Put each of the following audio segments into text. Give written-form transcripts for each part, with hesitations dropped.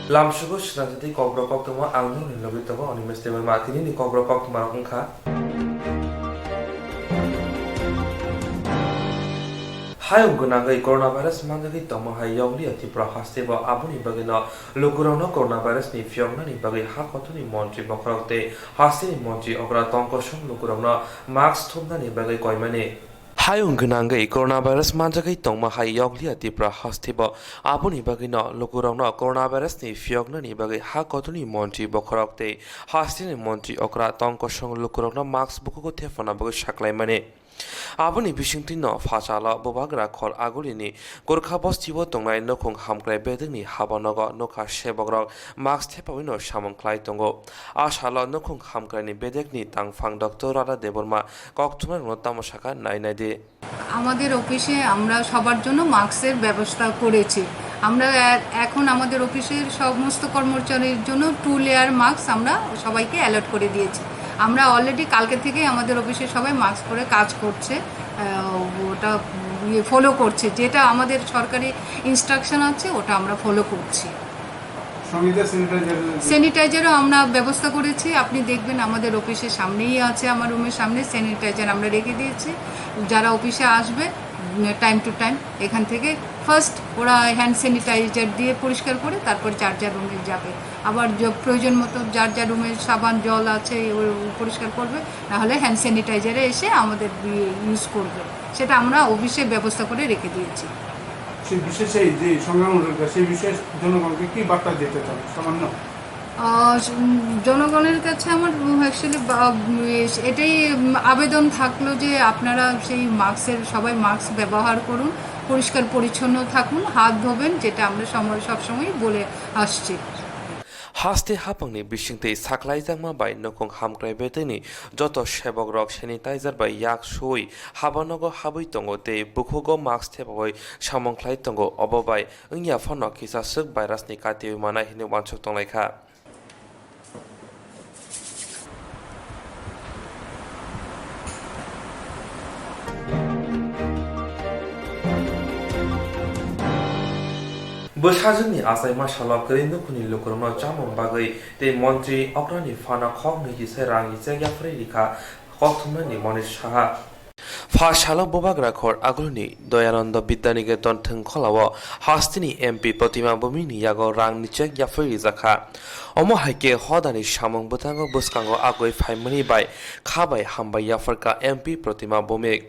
Lamsugo Swrangchati Kokborok Koktwma Angno Nilobitogo Onimestable Martini ni Kokborok Koktwma Rongkha Hayung Gunagai coronavirus Mangagi Tomo Hayogli Atipra Hasteba Abuni Bagino Lukurano coronavirus ni Fiona ni Bagi Hakotuni Monchi Bokrote Hasti Monchi Okra Tonkoshon Lukurano Max Tunda ni Bagi Koimani Hayung Gunangai coronavirus Manjagai Toma Hayogli Atipra Hasteba Abuni Bagino Lukurano coronavirus ni Fiona ni Bagi Hakotuni Monchi Bokrote Hasti ni Monchi Okra Tonkoshon Lukurano Max Buko Tefana Bagi Shaklaimani Aboni Bishingtino Fashala Bobagra Kol Agulini Gorka Bostivo Tongai Nokung Hamklai Bedini Habanogo Noka Shebogrog Max Tepawino Shamon Klaitongo Ashala Nokung Hamklani Bedekni Tangfang Dr. Rada Deborma Koktwma Notamosaka Nainade আমাদের অফিসে আমরা সবার জন্য মাস্কের ব্যবস্থা করেছি আমরা এখন আমাদের অফিসের সমস্ত কর্মচারীর জন্য 2 লেয়ার মাস্ক আমরা সবাইকে অ্যালার্ট করে দিয়েছি আমরা অলরেডি কালকে থেকে আমাদের অফিসে সবাই মাস্ক পরে কাজ করছে ওটা ফলো করছে যেটা আমাদের সরকারি ইনস্ট্রাকশন আছে ওটা আমরা ফলো করছি স্যানিটাইজারও আমরা ব্যবস্থা করেছি আপনি দেখবেন আমাদের অফিসের সামনেই আছে আমার রুমের সামনে স্যানিটাইজার আমরা রেখে দিয়েছি যারা অফিসে আসবে টাইম টু টাইম এখান থেকে ফার্স্ট ওরা হ্যান্ড স্যানিটাইজার দিয়ে পরিষ্কার করে তারপর যার যার রুমে যাবে আবার প্রয়োজন মতো যার যার রুমে সাবান জল আছে পরিষ্কার করবে নাহলে হ্যান্ড স্যানিটাইজারে এসে আমাদের ইউজ করবে সেটা আমরা অফিসে ব্যবস্থা করে রেখে দিয়েছি সেই বিশেষ এই যে সংগ্রামরত সেই বিশেষ জনগণকে কি বার্তা দিতে চান সামান্য জনগণের কাছে আমার অ্যাকচুয়ালি এটাই আবেদন থাকলো যে আপনারা সেই মাস্কের সবাই মাস্ক ব্যবহার করুন পরিষ্কার পরিচ্ছন্ন থাকুন হাত ধোবেন যেটা আমরা সবসময় বলে আসছি Haste Hapangni Bishingte Saklaizangma by Nokong Hamklai Bedini Joto Shebog Rock Sanitizer by Yak Shui Habanogo Habuitongo de Bukogo Max Tepoy Shamon Klaitongo Obobai Unya Fono Kisa Suk by Rasnikati Mana Hinu Wanchotong Leka Bushazini Asaima Shalok Rindo Kuni Lukurno Jamon Bagai de Montri Okrani Fana Kong Niji Serangi Zegya Fredika Koktwma ni Monish Shaha Fashala Bobagra Kor Agulni Doyananda Bidaniketon Tengkolawa Hastini MP Protima Bomini Yago Rang Nichek Yafri Zaka Omo Haike Hodani Shamong Butango Buskango Agoi Faimani by Kabai Hamba Yafarka MP Protima Bomik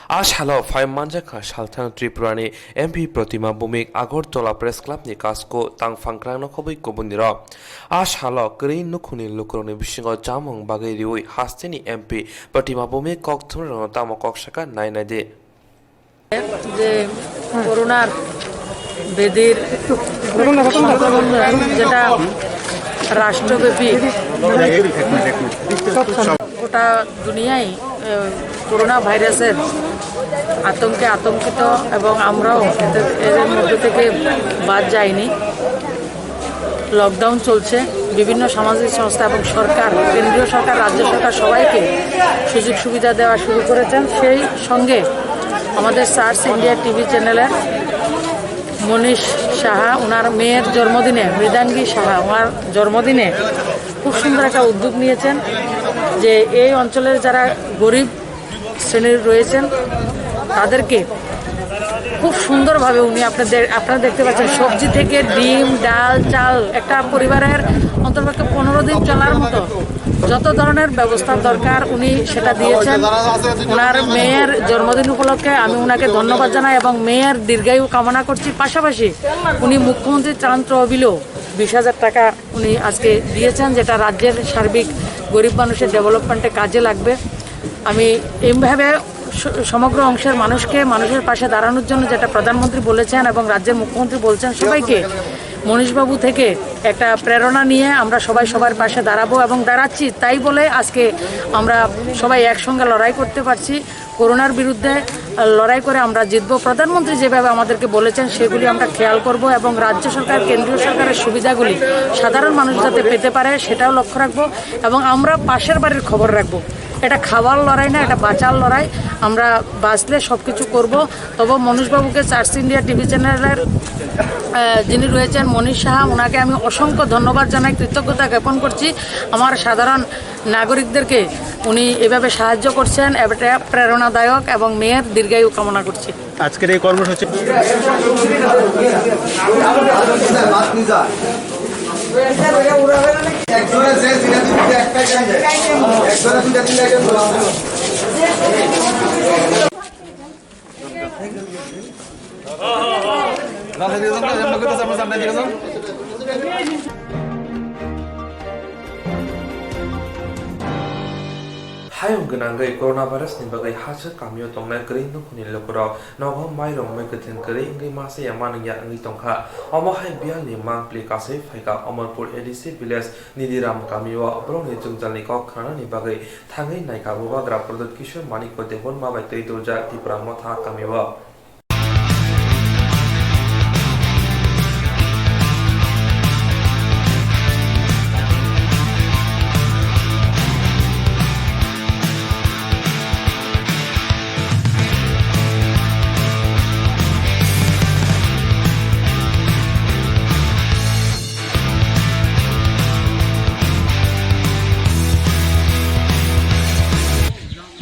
Ashalo Fai Manjaka Shaltan Tripurani MP Protima Bomik Agortola Press Club ni Kasko Tang Fankrano Kobi Kobunira Ashalo Green Nukuni Lukroni Bishingo Jamong Bagai Riui Hastini MP Protima Bomik Koktwma Tamo Kokshaka Nainade যে করোনার বেদির যেটা রাষ্ট্রব্যাপী গোটা দুনিয়ায় corona ভাইরাসের আতঙ্কে আতঙ্কিত এবং আমরাও এর মধ্যে থেকে বাদ যাইনি লকডাউন চলছে বিভিন্ন সামাজিক সংস্থা এবং সরকার কেন্দ্রীয় সরকার রাজ্য সরকার সবাইকে সুযোগ সুবিধা দেওয়া শুরু করেছেন সেই সঙ্গে আমাদের সার্চ ইন্ডিয়া টিভি চ্যানেলের মনীষ সাহা ওনার মেয়ের জন্মদিনে মৃদাঙ্গী সাহা ওনার জন্মদিনে খুব সুন্দর একটা উদ্যোগ নিয়েছেন যে এই অঞ্চলের যারা গরিব শ্রেণীর রয়েছেন তাদেরকে খুব সুন্দরভাবে উনি আপনারা দেখতে পাচ্ছেন সবজি থেকে ডিম ডাল চাল একটা পরিবারের অন্তর্পক্ষে 15 দিন চলার মতো যত ধরনের ব্যবস্থা দরকার উনি সেটা দিয়েছেন ওনার মেয়ের জন্মদিন উপলক্ষে আমি ওনাকে ধন্যবাদ জানাই এবং মেয়ের দীর্ঘায়ু কামনা করছি পাশাপাশি উনি মুখ্যমন্ত্রী ত্রাণ তহবিলও 20,000 টাকা উনি আজকে দিয়েছেন যেটা রাজ্যের সার্বিক গরিব মানুষের ডেভেলপমেন্টে কাজে লাগবে আমি এইভাবে সমগ্র অংশের মানুষের পাশে দাঁড়ানোর জন্য যেটা প্রধানমন্ত্রী বলেছেন এবং রাজ্যের মুখ্যমন্ত্রী বলছেন সবাইকে মনীষবাবু থেকে একটা প্রেরণা নিয়ে আমরা সবাই সবার পাশে দাঁড়াবো এবং দাঁড়াচ্ছি তাই বলে আজকে আমরা সবাই একসঙ্গে লড়াই করতে পারছি করোনার বিরুদ্ধে লড়াই করে আমরা জিতবো প্রধানমন্ত্রী যেভাবে আমাদেরকে বলেছেন সেগুলি আমরা খেয়াল করব এবং রাজ্য সরকার কেন্দ্রীয় সরকারের সুবিধাগুলি সাধারণ মানুষ যাতে পেতে পারে সেটাও লক্ষ্য রাখবো এবং আমরা পাশের বাড়ির খবর রাখবো এটা খাওয়ার লড়াই না, এটা বাঁচার লড়াই। আমরা বাঁচলে সব কিছু করবো। তবে মনীষবাবুকে চার্চ ইন্ডিয়া টিভি চ্যানেলের যিনি রয়েছেন মনীষ সাহা, ওনাকে আমি অসংখ্য ধন্যবাদ জানাই, কৃতজ্ঞতা জ্ঞাপন করছি। আমার সাধারণ নাগরিকদেরকে উনি এভাবে সাহায্য করছেন, এটা প্রেরণাদায়ক এবং মেয়ের দীর্ঘায়ু কামনা করছি। আজকের এই কর্মসূচি Hayung genangai coronavirus ni bagai hasil kami otong kering tu kuni lokoro nogo mai rong mai keten kering ngai masa yang mana ya ngai tongka omo hai biar ni mang pli kasih faika Amarpur edisi village nidiram kami wa obrol ni jungtal ni kok khana ni bagai thangai nai ka buba grab produk kishor mani ko tehon ma bai tei doja ti pramo tha kami wa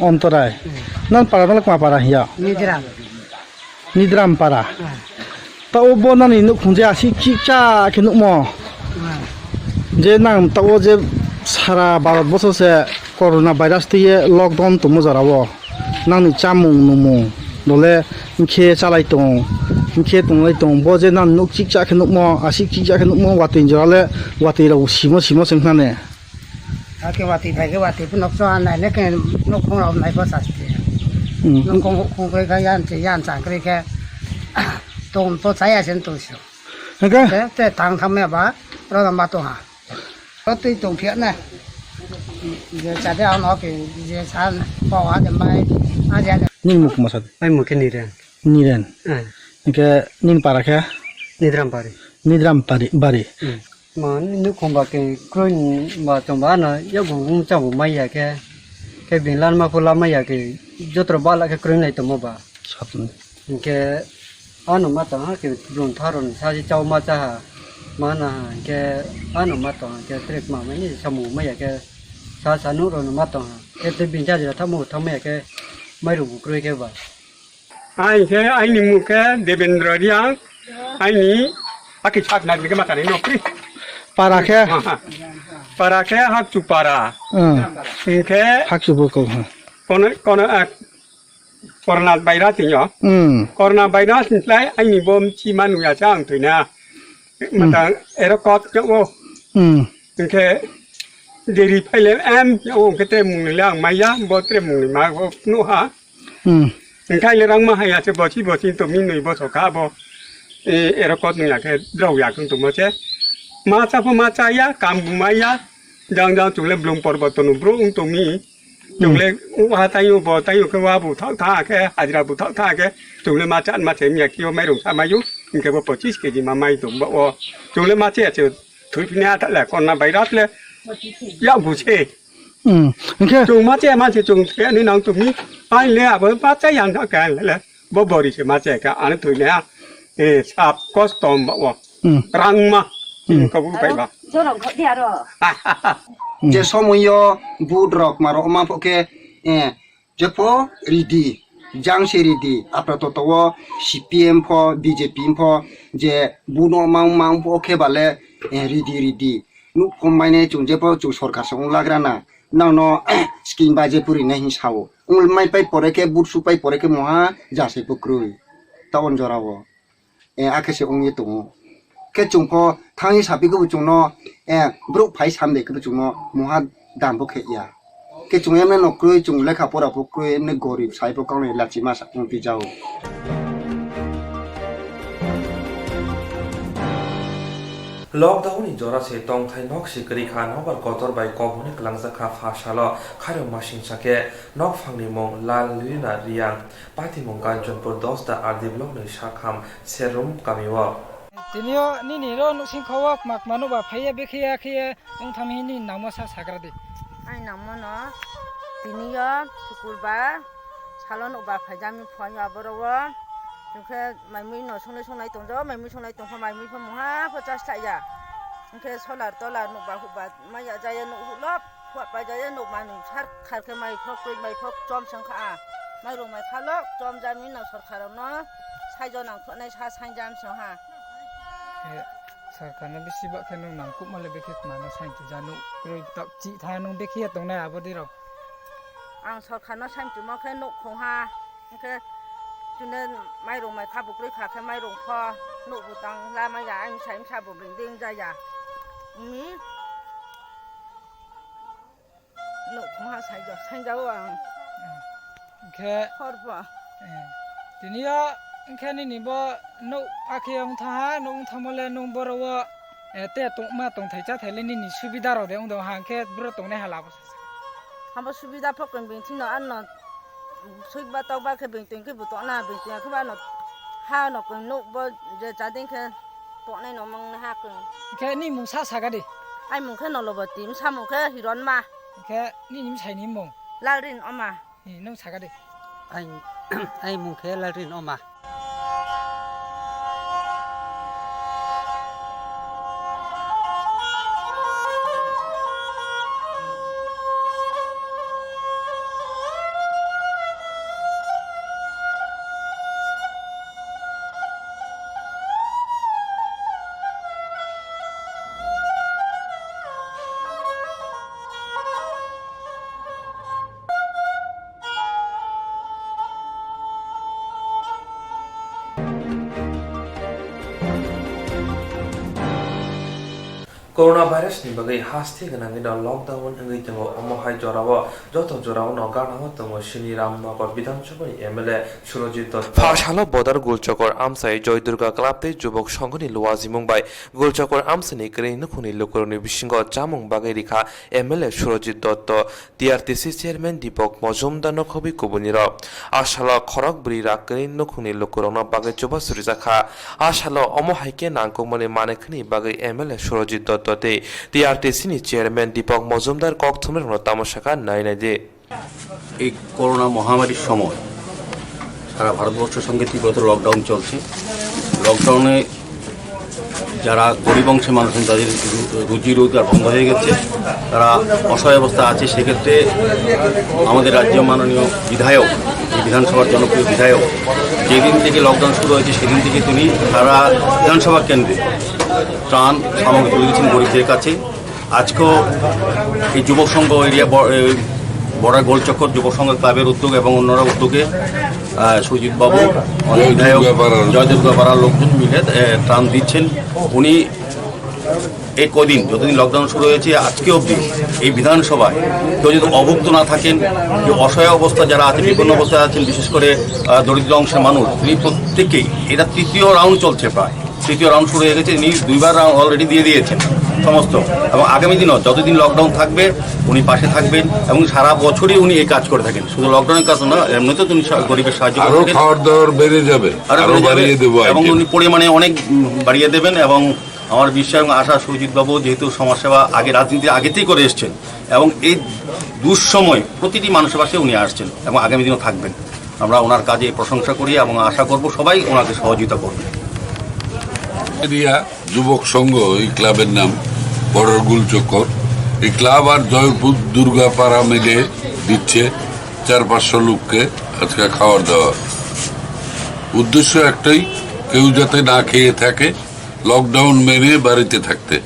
অন্তরায় nan para nalak ma para hiya nidram para ta obo nani nu khunje asi chicha khinu mo je nang ta o je sara bharat boso se corona virus tiye lockdown to mojarawo nang ni chamung numu dole khe chalai tong khe tong lai tong bo je nan nu chicha khinu mo asi chicha khinu mo watin jale wati ro simo simo sengna ne cái vạt thì phải cái vạt thì nó cho này nó không làm này có sạch nó không cái yan sản cái tôm to trái à sen to xíu cái thằng thằng mẹ bà nó làm ba to hả có tuy trồng thiện này giờ chả theo nó cái giờ sáng bỏ hóa để mai ai ra nin muk masad mai một cái niren cái nin para kha nidram bari mà nước không bảo cái green mà trồng bán nó yêu cũng trồng mấy giờ cái biển lan mà phun lan mấy giờ cái cho trồng bán lại cái green này tụi mà bà cái anh mà tao cái run thar run sao chỉ trồng mà cha mà na cái anh mà tao cái trip mà mấy cái sắm mấy giờ cái sao sao nước rồi mà tao cái trip biển cha chỉ là thăm mấy cái mấy đồ green cái bà anh ni mu cái Devendra dia anh ni aki chak na cái mata ni no pri para kha para cái hak chu para cái hak chu ko con corona virus thì nhỏ corona virus lại anh ni bom chi manu ya chang tuổi na mà ta erocot cho ô cái deri phải lên em ô cái tem mùng lang mày ya bo tem mùng mà bo nu ha cái le rang ma ha ya che bo chi tụi mình người bo so ka bo erocot ni là cái rau ya con tụi mà che Maca ya, kamu maya, jangan cuma belum perbuatan bro untuk mi, cuma wahatayu botayu ke wabu thak ke, hajra bu thak ke, cuma macam ni kio mai rong sama yu, ini ke pocis ke di mamai tu bawa, cuma macam tu tujuannya tak le, corona virus le, ya buce, cuma macam cuma ni nang tu mi, ai le apa macam yang tak kan le, bawa di macam ke, ane tujuannya, sab kostum bawa, rang mah. যে সময় বুট rock মারো মা পকে যে ফ রিডি জাংসে রিডি আপনার তো CPM ফ বিজেপি ফ যে বুনো মাং পকে বালে রিডি নু কমাইনে চুন যে ফ চু সরকার সং लाग्रा ना नाव स्किन बाजे पुरी नहीं हिसाबो उल माइ पाइ परेके बुट सु पाइ परेके महा जासे बक्रुइ टाउन जराबो आखेसे उंनि दङ cái chúng po thang yi sabi ko chúng nó bro phai sam de ko chúng nó moha dam bo khe ya cái chúng em nó krui chúng lekha pora bo krui em ne gorib sai bo kang ne la chi ma sa pi jao Lockdown ni jora se tong thai nok sikri kha nobar kotor bai kobuni klangza kha phashala kharo machine sake nok phangni mong lal lina riang pati mong kanchonpur 10 ta ardi block ni shakham serum kamiwa Tinio ni ro no sing khawak mak manu ba phaya be khia ong thami ni namasa sagrade ai namo no Tiniya sukurba salon uba phajami phanya borowo jungke maimi no songnai tongjo maimi songnai tongkha maimi pho muha 50 thaya jungke solar tolar no ba huba maya jaya no hulop phwa pa jaya no manu sar kharke mai phok koi mai phok chom sangkha a mai rong mai khalok chom jami no sarkar no saijo nang phonai sa sangjam soha सरकारना बेसिबा खेनो नांकुप माले बेखे मानो साइन्टि जानु क्रोइ तक चि थानो बेखे तंनाय आबोदि र आं सरकारना साइन्टि मखे न खोहा के जुने माइरं माइ खाबुक्रै खाखे माइरं फ न बुतां ला माइया आं साइम साबो बिंदिं जाया नि न खोहा साइजो साइजाव आं के हरबा तिनिया खेनि निबो न आखियाव थाहा न थामले न बरवा ते तंमा तंग थाइचा थाइलेनि नि सुबिदा र दे उंदो हांखे ब्र तंने हालाबो हाबो सुबिदा फकन बिंथिं न अन्न सुइबा तौबा के बिंथिं के बुतना बिंथिं खबा न हा न को न बो जे जादिं के तोनाय न मंग हा को के नि मुसा सागादि आइ मुखे न लबति सामुखे हिरन मा के नि निम साइनि मं लारिन अमा नि नों सागादि ai muke larin oma Corona virus ni bagai hasti ganang ida lockdown ngai tango omo hai jorawa joto jorawa no gana ho tango shini ramnagor বিধানসভা এমএলএ সুরজিৎ দত্ত ফাশালো বদার গোলচকর আমসাই জয় দুর্গা ক্লাবতে যুবক সংঘনি লওয়াজি মুম্বাই গোলচকর আমসানি ক্রেন খুনি লোকরনি বিসিংগ জামুং বাgai রিখা MLA Surajit Datta TRTC chairman Dipak Majumdar নখবি কুবনির আশালো খরক ব্রিরা ক্রেন খুনি লোকরনা বাgai চবা সুরিজাখা আশালো অমো হাইকে নাংকমনি মানেখনি বাgai এমএলএ সুরজিৎ দত্ত টিআরটিসি নি চেয়ারম্যান দীপক মজুমদার কক্থমের তামাশাকা নাইনাইদে এই করোনা মহামারীর সময় সারা ভারতবর্ষের সঙ্গে তীব্রত লকডাউন চলছে লকডাউনে যারা গরিব অংশের মানুষ তাদের রুজি রোজগার বন্ধ হয়ে গেছে তারা অসহায় অবস্থা আছে সেক্ষেত্রে আমাদের রাজ্য মাননীয় বিধায়ক বিধানসভার জনপ্রিয় বিধায়ক যেদিন থেকে লকডাউন শুরু হয়েছে সেদিন থেকে তিনি সারা বিধানসভা কেন্দ্রে ত্রাণ সামগ্রী তুলে দিচ্ছেন গরিবদের কাছে আজকেও এই যুবক সংঘ এরিয়া বড় গোলচক্কর যুব সংঘ ক্লাবের উদ্যোগ এবং অন্যরা উদ্যোগে সুজিত বাবু বিধায়ক জয়দুর্গা পাড়ার লোকজন মিলে ত্রাণ দিচ্ছেন উনি এই কদিন যতদিন লকডাউন শুরু হয়েছে আজকে অবধি এই বিধানসভায় কেউ যদি অভুক্ত না থাকেন কেউ অসহায় অবস্থা যারা আছে বিপন্ন অবস্থায় আছেন বিশেষ করে দরিদ্র অংশের মানুষ তিনি প্রত্যেকেই এটা তৃতীয় রাউন্ড চলছে প্রায় তৃতীয় রাউন্ড শুরু হয়ে গেছে তিনি দুইবার অলরেডি দিয়ে দিয়েছেন সমস্ত এবং আগামী দিনও যতদিন লকডাউন থাকবে উনি পাশে থাকবেন এবং সারা বছরই উনি এই কাজ করে থাকেন শুধু লকডাউনের কাজ না এমনিতেও তিনি গরিবের সাহায্য করে খাওয়ার দাওয়ার বেড়ে যাবে এবং উনি পরিমাণে অনেক বাড়িয়ে দেবেন এবং আমার বিশ্বাস এবং আশা সুজিতবাবু যেহেতু সমাজসেবা আগে রাজনীতি আগেতেই করে এসছেন এবং এই দুঃসময় প্রতিটি মানুষের পাশে উনি আসছেন এবং আগামী দিনও থাকবেন আমরা ওনার কাজে প্রশংসা করি এবং আশা করব সবাই ওনাকে সহযোগিতা করবে যুবক সংঘ এই ক্লাবের নাম বড় গোলচক্কর এই ক্লাব আর জয়পুর দুর্গাপাড়া মিলে দিচ্ছে 400-500 লোককে আজকে খাওয়ার দাওয়া উদ্দেশ্য একটাই কেউ যাতে না খেয়ে থাকে লকডাউন মেনে বাড়িতে থাকতে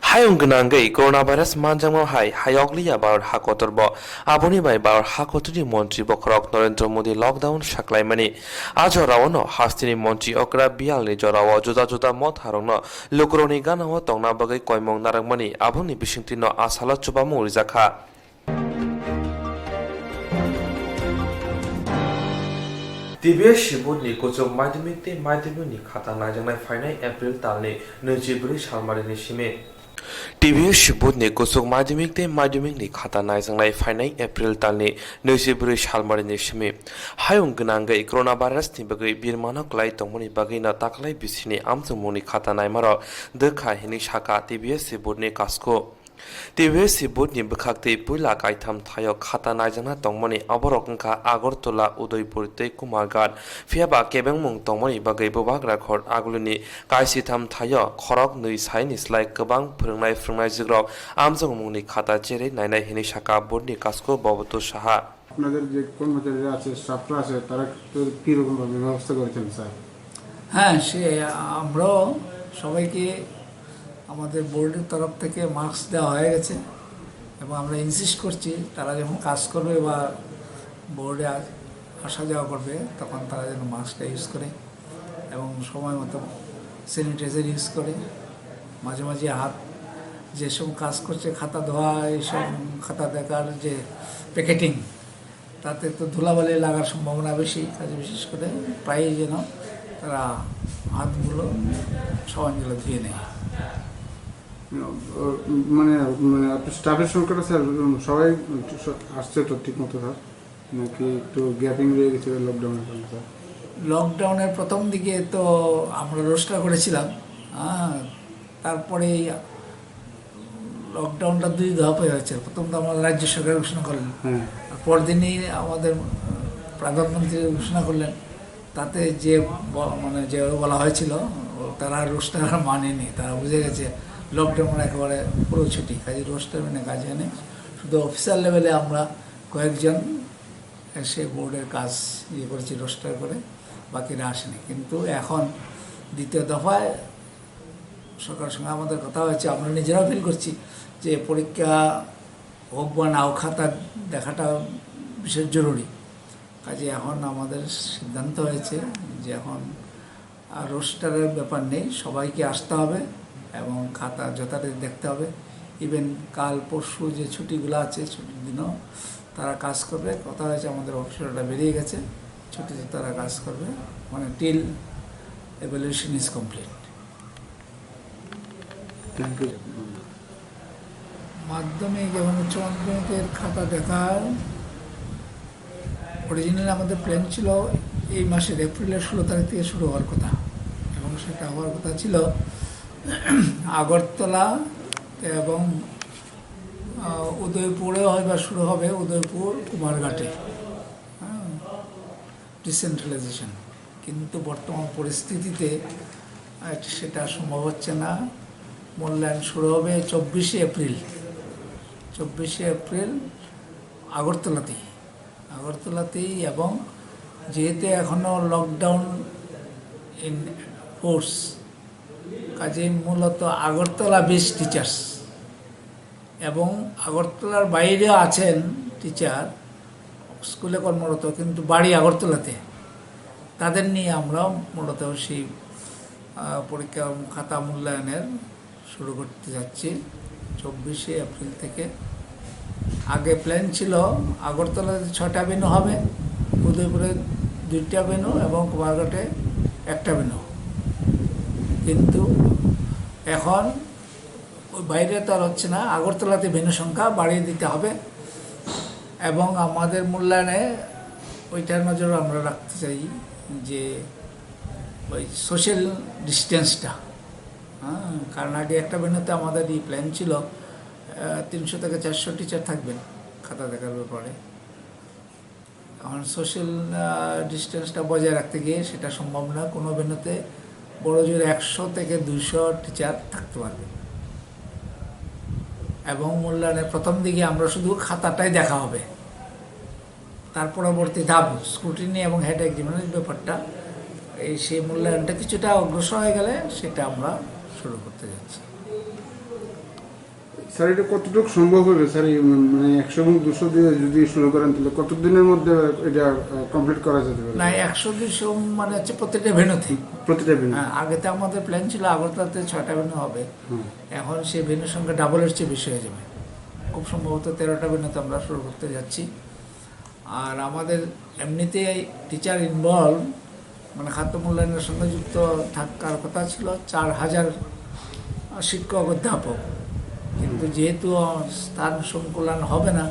হায়ং গনাঙ্গৈ করোনা ভাইরাস মানজামো হাই হায়গলিয়া বারর হাকতরব আবনি বাই বারর হাকতরি মন্ত্রী বখরক নরেন্দ্র মোদী লকডাউন সাকলাইমানি আজ রাওন হাস্তিনি মন্ত্রী অকরা বিয়ালনি জরাও জুদা জুদা মত হারং লোকরনি গানাও তংনা বাগৈ কয়মং নারাংমানি আবনি বিসিংতিন আসালা চুবামু রিজাখা টিভিএস শিবুনি কোচক মাধ্যমিক মাধ্যমিকনি খাতা নাইজাंनाय फाइनाय एप्रिल तालनि 24 सालमारिनि सिमे টিভিএস শিবুনি কোচক মাধ্যমিকनि খাতা নাইজাंनाय फाइनाय एप्रिल तालनि 24 सालमारिनि सिमे हायं गनांगै करোना भाइरासनि बागै बिरमानक लाई तंमनि बागैना ताकलाय बिसिनि आमजमुनि खाता नायमार दोखा हिनि साका TVS शिबुनि Cosco TVC Budni Bukakti Pula Kaitam Tayo Kata Najana Tongmoni Aboroknka Agortola Udoipurte Kumargat Fiaba Kebengmung Tongmoni Bagai Bubagra Court Aguluni Kaisitam Tayo Korok Nui Sainis like Kabang Purnai Frunai Zigrok Amzong Muni Kata Jere Nina Hinishaka Budni Kasko Boboto Shaha আপনাদের যে কর্মচারীরা আছে স্টাফরা আছে তারা কীরকম ভাবে ব্যবস্থা করেছেন স্যার? হ্যাঁ, সে আমরাও সবাইকে আমাদের বোর্ডের তরফ থেকে মাস্ক দেওয়া হয়ে গেছে এবং আমরা ইনসিস্ট করছি তারা যখন কাজ করবে বা বোর্ডে আসা যাওয়া করবে তখন তারা যেন মাস্কটা ইউজ করে এবং সময় মতো স্যানিটাইজার ইউজ করে, মাঝে মাঝে হাত যেসব কাজ করছে খাতা ধোয়া এইসব খাতা দেখার যে প্যাকেটিং তাতে তো ধুলাবালি লাগার সম্ভাবনা বেশি, কাজে বিশেষ করে প্রায়ই যেন তারা হাতগুলো সাবানগুলো ধুয়ে নেয়। মানে মানে আপনার স্টাফের সংখ্যাটা স্যার সবাই আসছে তো ঠিক মতো স্যার, নাকি একটু গ্যাপিং রয়ে গেছে লকডাউনের কারণে স্যার? লকডাউনের প্রথম দিকে তো আমরা রোস্টার করেছিলাম, তারপরে লকডাউনটা 2 ধাপে হয়েছে। প্রথম তো আমাদের রাজ্য সরকার ঘোষণা করলেন, পরদিনই আমাদের প্রধানমন্ত্রী ঘোষণা করলেন। তাতে যে মানে যে বলা হয়েছিল তারা রোস্টার মানেনি, তারা বুঝে গেছে লকডাউন একেবারে পুরো ছুটি, কাজে রোস্টার মানে কাজ হয়নি। শুধু অফিসার লেভেলে আমরা কয়েকজন এসে বোর্ডের কাজ করেছি রোস্টার করে, বাকিরা আসেনি। কিন্তু এখন দ্বিতীয় দফায় সরকারের সঙ্গে আমাদের কথা হয়েছে, আমরা নিজেরাও ফিল করছি যে পরীক্ষা হোক বা নাও খাতা দেখাটা বিশেষ জরুরি। কাজে এখন আমাদের সিদ্ধান্ত হয়েছে যে এখন রোস্টারের ব্যাপার নেই, সবাইকে আসতে হবে এবং খাতা যথারীতি দেখতে হবে। ইভেন কাল পরশু যে ছুটিগুলো আছে ছুটির দিনও তারা কাজ করবে। কথা হয়েছে আমাদের অফিসারটা বেরিয়ে গেছে, ছুটিতে তারা কাজ করবে, মানে till evaluation is complete. Thank you. মাধ্যমিক এবং উচ্চ মাধ্যমিকের খাতা দেখার অরিজিনালি আমাদের প্ল্যান ছিল এই মাসের এপ্রিলের 16 তারিখ থেকে শুরু হওয়ার কথা, এবং সেটা হওয়ার কথা ছিল আগরতলা এবং উদয়পুরেও হয়তো শুরু হবে, উদয়পুর কুমারঘাটে ডিসেন্ট্রালাইজেশন। কিন্তু বর্তমান পরিস্থিতিতে সেটা সম্ভব হচ্ছে না। মূল্যায়ন শুরু হবে 24শে এপ্রিল, 24শে এপ্রিল আগরতলাতেই। এবং যেহেতু এখনও লকডাউন ইন ফোর্স, কাজে মূলত আগরতলা বেস টিচার্স এবং আগরতলার বাইরে আছেন টিচার স্কুলে কর্মরত কিন্তু বাড়ি আগরতলাতে, তাদের নিয়ে আমরা মূলত সেই পরীক্ষা খাতা মূল্যায়নের শুরু করতে যাচ্ছি 24শে এপ্রিল থেকে। আগে প্ল্যান ছিল আগরতলাতে 6টা ভেন্যু হবে, উদয়পুরে 2টা ভেন্যু এবং কুমারঘাটে 1টা ভেন্যু। কিন্তু এখন ওই বাইরে তো আর হচ্ছে না, আগরতলাতে ভেন্যু সংখ্যা বাড়িয়ে দিতে হবে এবং আমাদের মূল্যায়নে ওইটার নজর আমরা রাখতে চাই যে ওই সোশ্যাল ডিস্টেন্সটা। কারণ আগে একটা ভেন্যুতে আমাদের এই প্ল্যান ছিল 300 থেকে 400 টিচার থাকবেন খাতা দেখার ব্যাপারে। এখন সোশ্যাল ডিস্টেন্সটা বজায় রাখতে গিয়ে সেটা সম্ভব না। কোনো ভেন্যুতে বড় জোর 100 থেকে 200 টিচার থাকতে পারবে এবং মূল্যায়নের প্রথম দিকে আমরা শুধু খাতাটাই দেখা হবে, তার পরবর্তী ধাপ স্ক্রুটিনি এবং হেড এক্সামিনের ব্যাপারটা সেই মূল্যায়নটা কিছুটা অগ্রসর হয়ে গেলে সেটা আমরা শুরু করতে যাচ্ছি। স্যার এটা কতটুকু সম্ভব হবে স্যার? মানে 100 এবং 200 দিয়ে যদি শুরু করেন তাহলে কতদিনের মধ্যে এটা কমপ্লিট করা যেতে পারে? না, 100-200 মানে হচ্ছে প্রত্যেকটা ভেন্যুতে। হ্যাঁ, আগে তো আমাদের প্ল্যান ছিল আগরতলাতে 6টা ভেন্যু হবে, এখন সেই ভেন্যুর সংখ্যা ডাবলের চেয়ে বেশি হয়ে যাবে। খুব সম্ভবত 13টা ভেন্যুতে আমরা শুরু করতে যাচ্ছি। আর আমাদের এমনিতে টিচার ইনভলভ মানে খাদ্য মূল্যায়নের সঙ্গে যুক্ত থাকার কথা ছিল 4000 শিক্ষক অধ্যাপক, কিন্তু যেহেতু স্থান সংকুলান হবে না,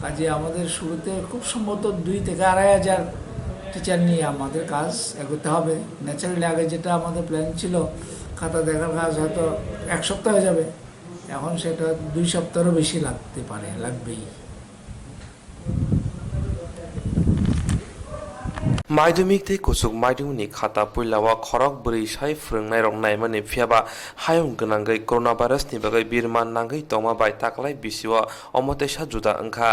কাজে আমাদের শুরুতে খুব সম্ভবত 2 থেকে 2500 টিচার নিয়ে আমাদের কাজ এগোতে হবে। ন্যাচারালি আগে যেটা আমাদের প্ল্যান ছিল খাতা দেখার কাজ হয়তো 1 সপ্তাহ হয়ে যাবে, এখন সেটা 2 সপ্তাহেরও বেশি লাগতে পারে, লাগবেই। মাধ্যমিক tei kusuk maidumni khata puilawa khorok bwrwi sai phwrwngnai rok naimani phiaba hayung gwnangwi coronavirus ni bagwi birman nangwi tongma bai taklai bisio omo teisa juda wngkha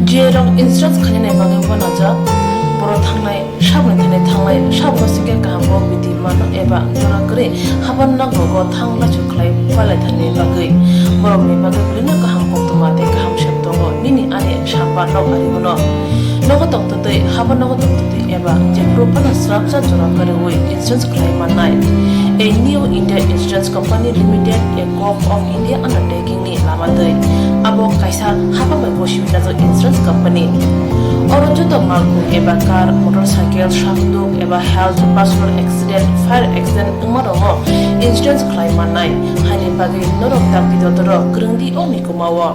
Jerong insurance khani bangi banaja boro thangnai sabni thangnai sabno sike kahamo biti mano eba jora kre haban na gogo thangla chuklai palai thani bagui borok ni bagui brina kaham koktwma te kaham sheptongo nini ani sapa nok ari bono nogo tongtoi haban nogo tongtoi eba je propana srapsa jora kare oi insurance khlai manai a new India Insurance Company Limited, a co-op of India undertaking ni lamadoi abo kaisa haba bai boshibina jo insurance company orojo to malku eba car motorcycle shakduk eba health personal accident fire accident umaromo insurance claim manai hani bagi norok takti dodoro grungdi o mikumawo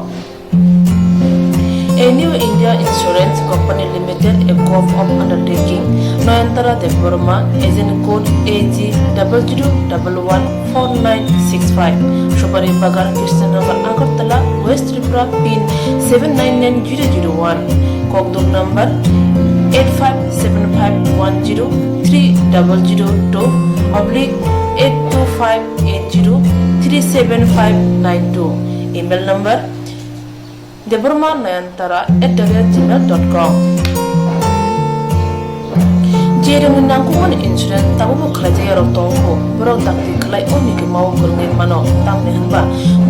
a new India Insurance Company Limited, a co-op of undertaking, Noyantara Deborma, agent code AG 00114965, Shubari Bagar, Krishnagar, Agartala, West Tripura, PIN 799001, Kokduk number 85751030/82580375592, email number debormanayantara@gmail.com Jereng nangkuman insurance tabu khlajaya ro tongko borok takti khlai oni ke mau kurungai mano tamne hanba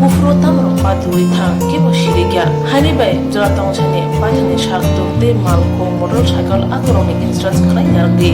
bufro tamro patui thang ke bo shirigya hani bai jora tong chane pathani shakto te malko motorcycle akroni insurance khlai nargi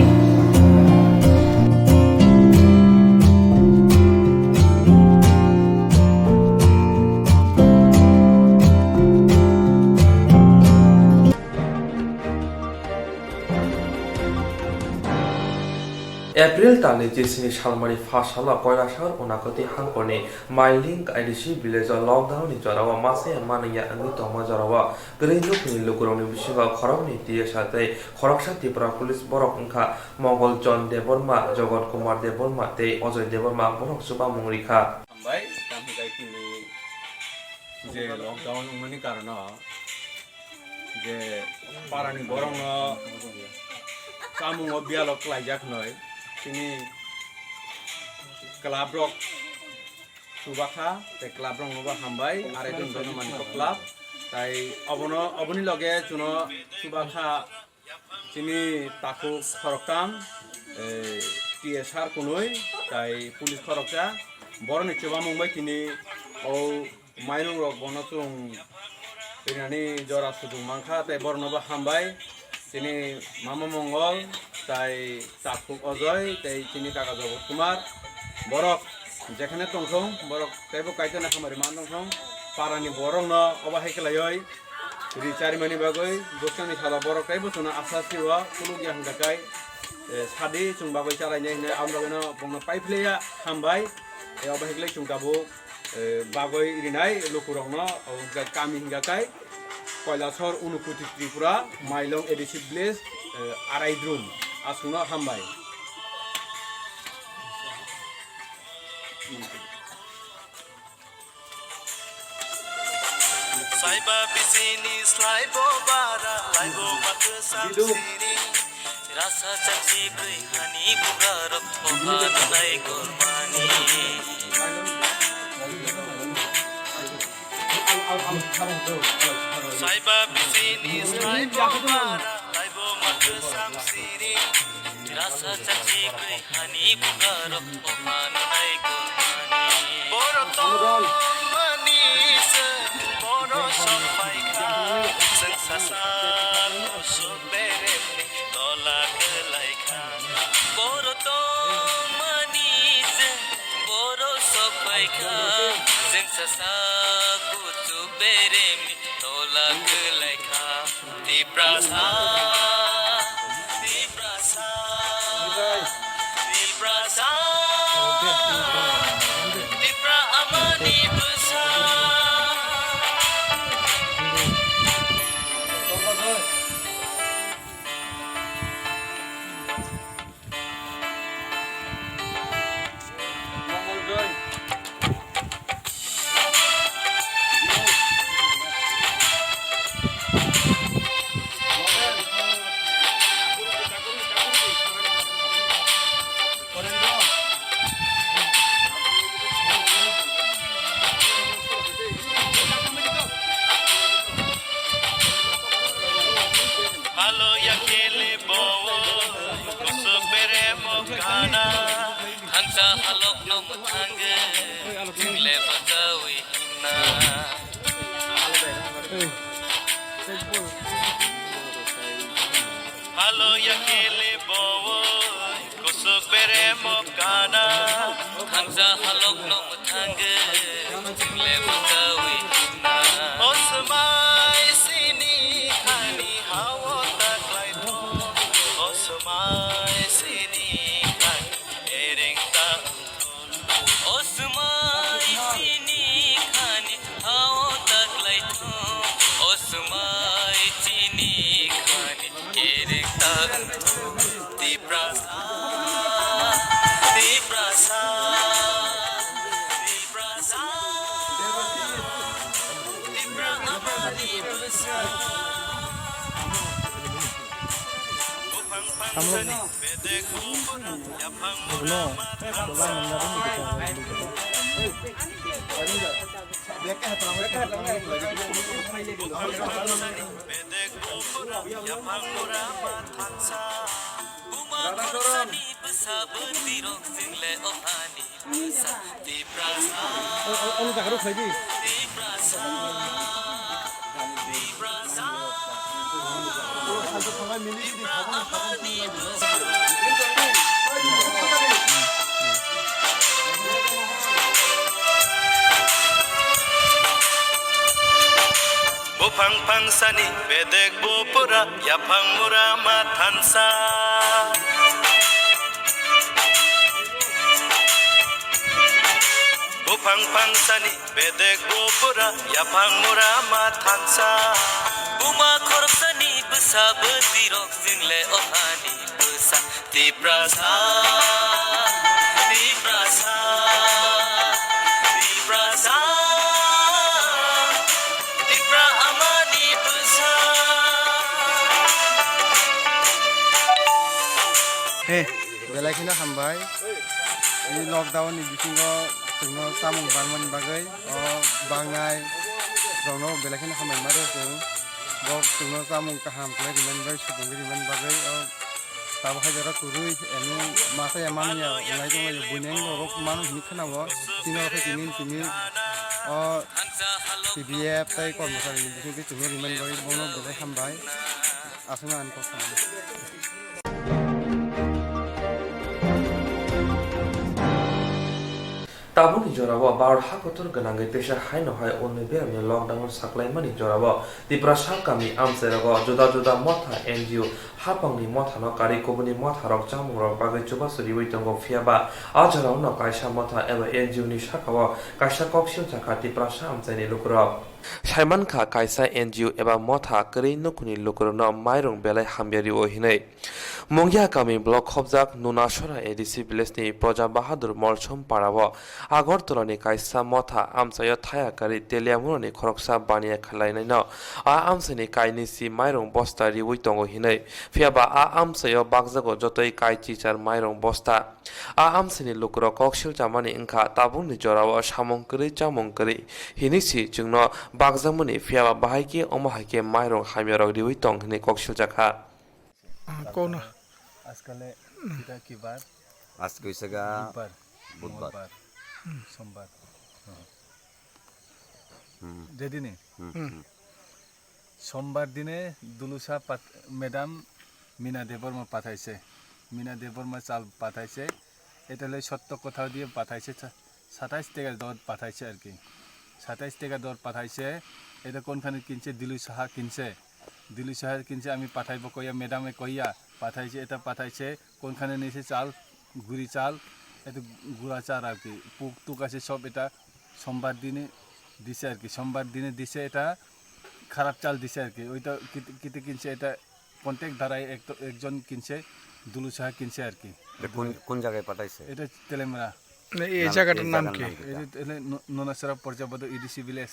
April tani jesini salmani fasala koirasar onakoti hangkoni mailing idc village lockdown ni jarawa mase mania angi toma jarawa greenlook ni lukuroni bisiba khorok ni tie sate khoroksa tipra police borok ongkha mongol john deborma jogot kumar deborma te ojoy deborma borok suba mungrikha ambai tamhikai kini je lockdown umani karana je parani borong samung obialok laijak noi ini club rock subakha te club rock noba hambai arejon dono maniko club tai oboni loge juno subakha sini taku khoroktam TSR kunoi tai police khorokja boroni choba mumbai kini o mairung rock bonotung pinani jora sudung mangkha tai bornoba hambai sini mama mongol tai takuk ojoy tai sini kaka jogor kumar borok jekhane tongthong borok taibo kaitana khamari man tongthong parani borok no obahe kelayoy richari mani bagoi bosani sala borok taibo suna asasi wa kulugya hangdakai sadi chung bagoi charai ne amra no bongna paipleya hambai e obahe kelai chung kabo bagoi irinai lukurong no kami hinggakai Koilasor Unukuti Tripura, Mailong Edisi Blaze, Araidrum, Asuna Hambai. Saiba bisini slaibo bara, laibo matu samsini. Rasa chakji koi hani bugarok hohan nai kormani. Saiba bisini slaibo bara, laibo matu samsini. Rasa chakji koi hani bugarok hohan nai kormani. Boroto manis, boro sampai ka, sensasal subere tola kelai ka. Boroto manis, boro sampai ka, sensasal subere tola kelai ka. Di prasa, di prasa, di prasa. Dipra amani besar. Halo ya kele bowo kusuk bere mokana hansa halok no mutange tingle bakawi na Halo ya kele bowo kusuk bere mokana hansa halok no mutange tingle bakawi na Osmai sini khani hawa taklai tho Osmai sini khani ering ta Osmai sini khani hawa taklai tho Osmai sini khani ering ta Tiprasa Tiprasa Tiprasa Bupang pang sani bedek bupura yapang murama tansa Bupang pang sani bedek bupura yapang murama tansa Buma korok sani besa betirok single ohani besa Tiprasa Tiprasa Tiprasa Tipra amani besa बेलायखिनो हामबाय इ lockdown नि बिथिङाव जोंनो सामुं बारमान बागै बाङाय जोंनो बेलायखिनो हामबाय मारो जों जोंनो सामुं काहाम खालाय रिमान बाय सुबुं रिमान बागै ताबो हाजारा कुरुइ एनु मासा यामानिया उनाय दङ बुनें रक मानु हिनि खोनावो तिनो फै तिनि PBF tay कर्मचारी बिथिं जोंनो रिमान बागै बनो बेलाय हामबाय आसना आनखौ सानो Tabuni jorabo bar hakotor ganangai pesha haino hai onne be ami lockdown saklai mani jorabo tiprasa kami amserago joda joda motha NGO hapangni motha no kari kobuni motha rok jamung rok bagai chuba suri witongo fiaba ajara no kaisa motha eba NGO ni shakawa kaisa kopsio chaka tiprasa amsani lukro Simon Kha kaisa NGO eba motha kari nukuni lukro no mairong belai hambiari o hinai Mongya kami block khobjak nunashora ADC village ni Proja Bahadur Molchom parabo Agortala ni kaisa motha amsayo thaya kari teliamuno ni khoroksa baniya khalainai no a amsani kaini si mairong bosta riwui tongo hinai fiaba a amsayo bagjago jotoi kai chichar mairong bosta a amsani lukro kokshil jamani ingkha tabung ni jorawo samongkri jamongkri hinisi jungno bagjamuni fiaba bahaiki omahaike mairong hamyarok riwui tong hini kokshil jakha Kono আজকালে এটা কি বার আজকে হইছে গা বুধবার সোমবার যেদিনে সোমবার দিনে দুলুসা ম্যাডাম মিনা দেববর্মা পাঠাইছে মিনা দেববর্মা চাল পাঠাইছে এটা হলে সত্য কোথাও দিয়ে পাঠাইছে 27 টাকা দর পাঠাইছে আর কি 27 টাকা দর পাঠাইছে এটা কোনখানে কিনছে দিলু সাহা কিনছে দিলু সাহা কিনছে আমি পাঠাইব কইয়া ম্যাডামে কইয়া পাঠাইছে এটা পাঠাইছে কোনখানে নিয়েছে চাল গুড়ি চাল এটা গুড়া চাল আর কি পুক টুক আছে সব এটা সোমবার দিনে দিছে আর কি সোমবার দিনে দিছে এটা খারাপ চাল দিছে আর কি ওইটা কিতে কিনছে এটা কন্ট্যাক্ট দ্বারাই একজন কিনছে দুলু সাহা কিনছে আর কি কোন জায়গায় পাঠাইছে এটা তেলেমারা এই জায়গাটার নাম কি এটা নোনাসরা পর্যাবদ ইডিসি ভিলেজ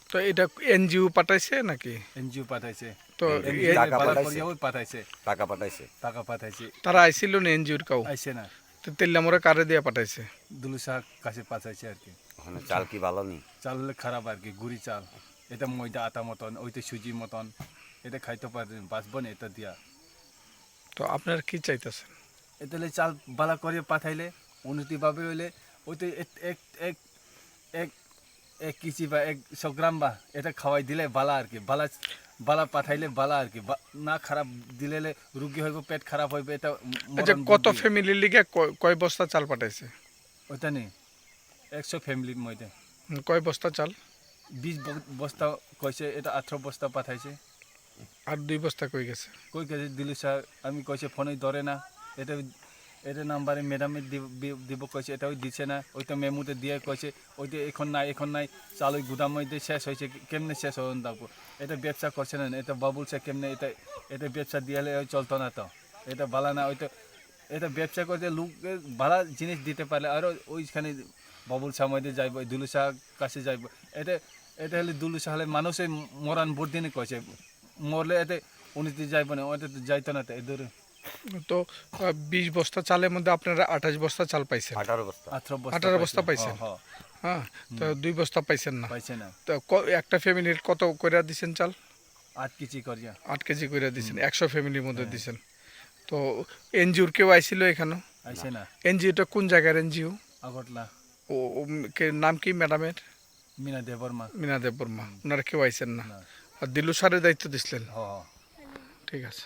তো এটা এনজিও পাঠাইছে নাকি এনজিও পাঠাইছে তো টাকা পাঠাইছে টাকা পাঠাইছে তারা আইছিল না এনজিওর কাউ আইছে না তো তেলামরা কারে দিয়া পাঠাইছে দুলুসা কাছে পাঠাইছে আর কি ওখানে চাল কি ভালো নি চাল খারাপ আর কি গুড়ি চাল এটা ময়দা আটা মতন ওইটা সুজি মতন এটা খাইতে পারে বাঁচবো না এটা দিয়া। তো আপনারা কি চাইতেছেন? এতে চাল বালা করে পাঠাইলে উন্নতিভাবে হইলে ওই তো এক এক এক এক এক কেজি বা 100 গ্রাম বা এটা খাওয়াই দিলে বালা আর কি, বালা বালা পাঠাইলে বালা আর কি, না খারাপ দিলে রুগী হইব, পেট খারাপ হইব। এটা আচ্ছা, কত ফ্যামিলির লিগে কয় বস্তা চাল পাঠাইছে? ওইটা নেই 100 ফ্যামিলির মধ্যে কয় বস্তা চাল? 20 বস্তা কইছে, এটা 18 বস্তা পাঠাইছে। আর 2 বস্তা কই গেছে? কই গেছে দিলু স্যার, আমি কইছে ফোনে ধরে না, এটা এটা নাম্বারে ম্যাডামে দিব কইছে, এটাও দিছে না। ওইটা মেমুতে দিয়ে কইছে ওইটা এখন নাই চাল ওই গুদাম মধ্যে শেষ হয়েছে, কেমনে শেষ হন তারপর। এটা ব্যবসা করছে না, এটা বাবুল স্যার কেমনে এটা ব্যবসা দিয়ে চলতো না তো, এটা বালা না। ওইটা এটা ব্যবসা করতে লোককে ভালো জিনিস দিতে পারলে আরও ওইখানে বাবুল শাহ মধ্যে যাইব, দুলু শাহ কাছে যাইব। এটা এটা হলে দুলু শাহ হলে মানুষে মরান ভোট দিনে কইছে, মরলে এতে উন্নতি যাইব না, ওটা তো যাইতো না তো এদের। তো 20 বস্তা চালের মধ্যে আপনারা 28 বস্তা চাল পাইছেন? 18 বস্তা পাইছেন। হ্যাঁ, তো 2 বস্তা পাইছেন না? পাইছে না। তো একটা ফ্যামিলির কত কইরা দিছেন চাল? 8 কেজি করিয়া। 8 কেজি কইরা দিছেন, 100 ফ্যামিলির মধ্যে দিছেন। তো এনজিওর কেউ আইছিল এখানে? আইছে না। এনজিওটা কোন জায়গার এনজিও? আগরতলা। ও নাম কি ম্যাডামের? মিনা দেববর্মা। মিনা দেববর্মা। ওনারা কেউ আইছেন না? আর দিলু স্যারের দায়িত্ব দিছিলেন? ঠিক আছে।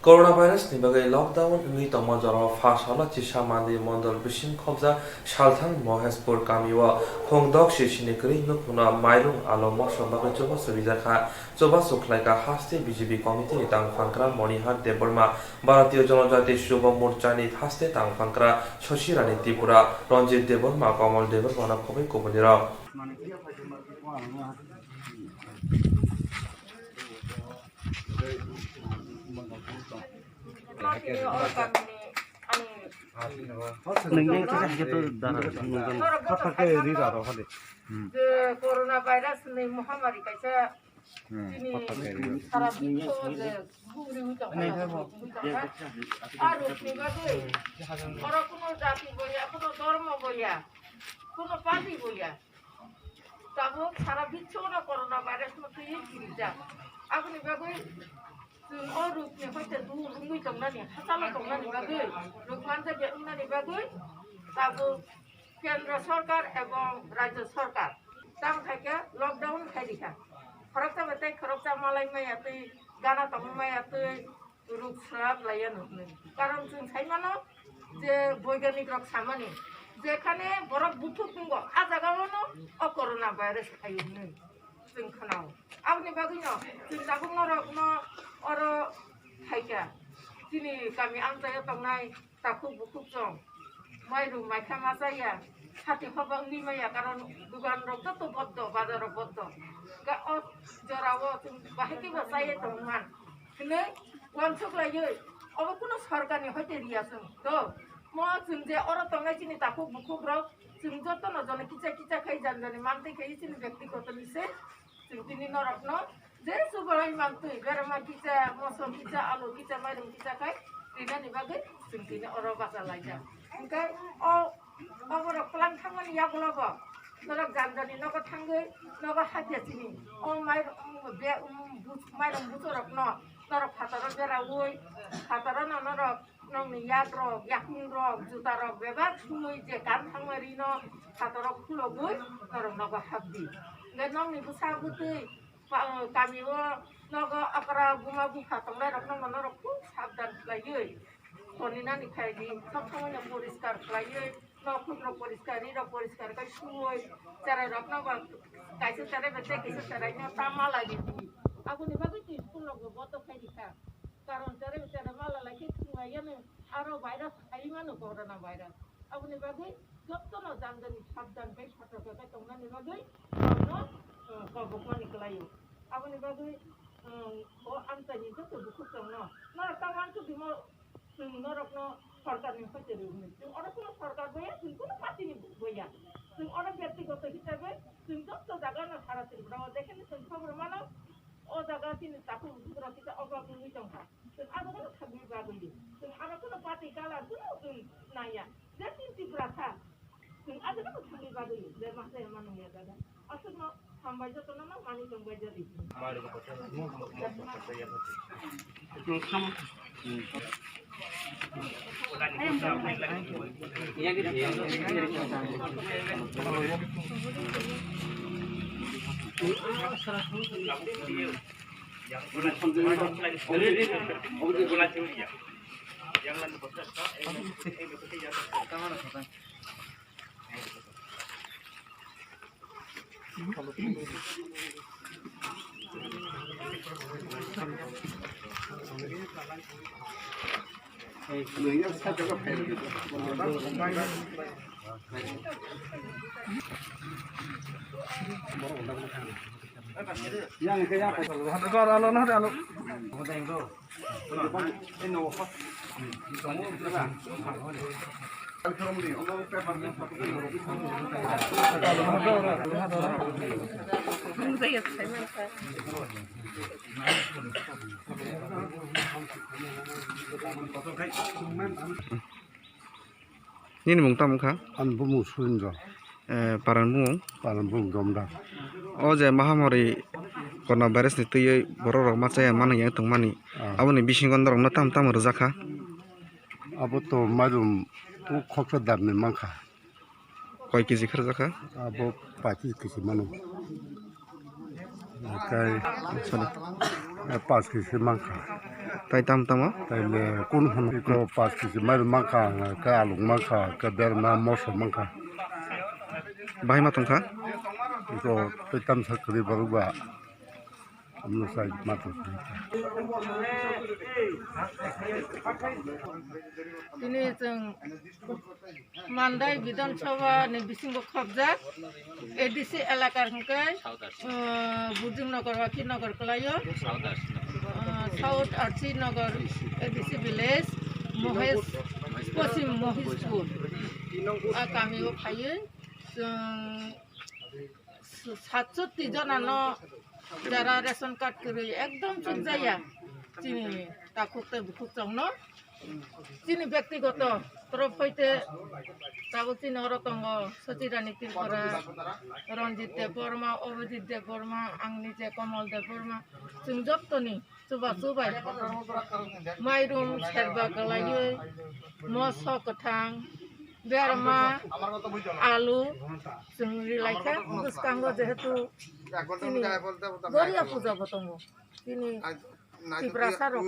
করোনা ভাইরাস নিবাগै লকडाউन নি তম জর ফাশালা চিসা মান্দি মন্ডল বিশিং খবজা সালথাং মহেশপুর কামিওয়া হংদক শিশিনি করি নুকুনা মাইরুং আলো মশবাগै জবা সুবিজাখা জবা সুখলাইকা হাস্তে বিজেপি কমিটি নি তাংফাংক্রা মণিহার দেববর্মা ভারতীয় জনজাতি যুব মোর্চানি হাস্তে তাংফাংক্রা শশীরানী ত্রিপুরা রঞ্জিত দেববর্মা কমল দেববর্মা কবি কুমনিরা করোনা ভাইরাস নেই মহামারী কাছে সারা বিশ্ব আর ওরা কোনো জাতি বইয়া, কোনো ধর্ম বইয়া, কোনো পার্টি বইয়া, তারপর সারা বিশ্ব ওরা করোনা ভাইরাস মতো যা আপনি বাবুই ও রূপ নিয়ে হয়তো রুমই দংনানি হাসালো দংনানি বাবুই রূপমান যে উন্নানি বাবুই তারপর কেন্দ্র সরকার এবং রাজ্য সরকার তাম থেকে লকডাউন খাই দিখা খরচা বেতে খরচা মালাই মাইয়াতে গানা তম মাইয়াতে রূপ সাপ লাইয়া নুনে কারণ जों সাইমানো যে বৈজ্ঞানিক রক সামানি যেখানে বরফ বুথু পুঙ্গ আ জায়গানো ও করোনা ভাইরাস খাইনি जों खोनाव আপনি বাগুনো जों দাবুনো রকনো অর খাইকা তিনি গামি আনজায়া তংনাই তাকু বুকু জং মাইরু মাইখা মাজায়া সাথে হবাংনি মাইয়া কারণ দোকান রক তো বদ্ধ বাজার বদ্ধ গা অ জরাও जों বাহিকি বাসায়ে তংমান কিন্তু ওয়ানসুক লাইয়ে অব কোনো সরকারনি হইতে রিয়াসং তো ম जों যে অর তংনাই চিনি তাকু বুকু রক जों যতন জনে কিচা কিচা খাই জানজানি মানতে খাই চিনি ব্যক্তিগত নিছে जों তিনি নরকন যে সুবলাই মানতে বেরমা কিচা মসম কিচা আলু কিচা মাইরুম কিচা খাই তিনানি বাগে जों তিনি অর বাসা লাইজা ओंखाय अ अबर प्लान थांगोन यागलाब नरक जानजानि नग थांगै नग हाथियासिनि अ माइरं बुतरक न नरक फातार बेरावै फातार न नरक नंनि याद रक याखुं रक जुता रक बेबा सुमै जे गान थांमारि न फातार खुलगै नरक नग हाबदि गे नंनि बुसाबुतै गामियाव नग अपरा बुमा बुखा तंलाय रक नंग नरक खुब साबधान लायै Konina ni kaji, सब समय परिष्कार खालायो, न'फोरखौ परिष्कार kai सुवै, cara रखना बा, कैसे cara बच्चे कैसे caranya sama lagi. Aku nih bagus sih, pun logo foto kayak dika. Karena cara malah lagi semuanya nih, aro virus, ayo mana corona virus. Aku nih bagus, job tuh no jangan sabdan kai foto kai tongna nih bagus, no, kau bukan nih kelayu. Aku nih bagus, oh anta nih tuh buku tongno, nah kawan tuh di mau जों नरकनो सरकारनि फैते रुनि जों अरकुनो सरकार बया जों कोनो पार्टीनि बया जों अर व्यक्तिगत हिसाबै जों जत जागानो सारा त्रिपुरा देखेन जों खबर मानो ओ जागा तिनि ताकु बुरा किता अबाब नि दंखा जों आगोनो थाबि बागै जों आरकुनो पार्टी काला कुनो जों नाया जे त्रिपुरा था जों आगोनो थाबि बागै जे मासे मानो या जागा Ini mung tam kha an bumu sunjo paran mung domda o je mahamari coronavirus ni tui borok rok machaya mani yang tongmani aboni bisingon rok na tam tam rjakha abo to marum tu khoksa damne mangkha koi keji kharjakha abo pati kisi manu kai sorry 5 kisi mangkha tai tam tama tai le kun hon ko 5 kisi marum mangkha ka alung mangkha ka berma moso mangkha bahai ma tongkha ko tai tam sakri baruba amno sai matu তিনি মান্দাই বিধানসভা বিশৃঙ্গ কবজা ADC এলাকার হকে বুদ্ধিনগর বাকিনগর কলাইও south RC নগর ADC village Mahesh পশ্চিম মহেশপুর গামিও ফাইयो 67 জনানো যারা ration card করে একদম চুপ যাইয়া চিনি তা খুঁজতে খুঁজছং ন চিনি ব্যক্তিগত তরফ হইতে তাবো চিনি অরতঙ্গ সচিরানী ত্রিপুরা রঞ্জিত দেব বর্মা অভিজিৎ দেব বর্মা आंनि जे कमल देव बर्मा जों जत्तनि सुबा सुबाय माइरं सेरबा गलायो मस गोथां बेरमा आलु जों रिलायखा गोसकांगो जेहेतु चिनि बरिया पूजा बतंगो चिनि टिप्रासा रक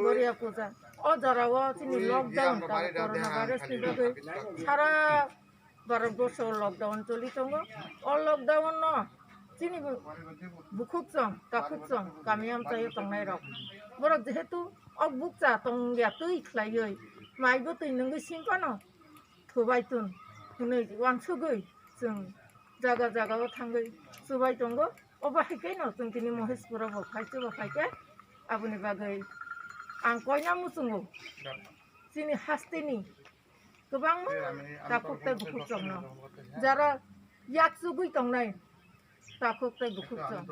बरिया पूजा अजराव चिनि लकडाउन कोरोना भाइरास नि बागै सारा भारतबर्ष लकडाउन चलि दङ अ लकडाउन न चिनि बुखुकजों ताखुकजों गामि आमचाय तंनाय रक बर जेहेतु अ बुकजा तंगिया तै खलायै माइबो तै नंगै सिंपानो थबायतुन नै वानसुगै जों जागा जागायाव थांगै सुबाय दङ अबाहायकै न जों दिनै महेशपुराव फायसो बाहायके आबुनि बागै आं कयना मुसुंगो जोंनि हास्टेनि गोबां दाखुकते बुखुकजों न जारा याकसुगै तंनाय दाखुकते बुखुकजों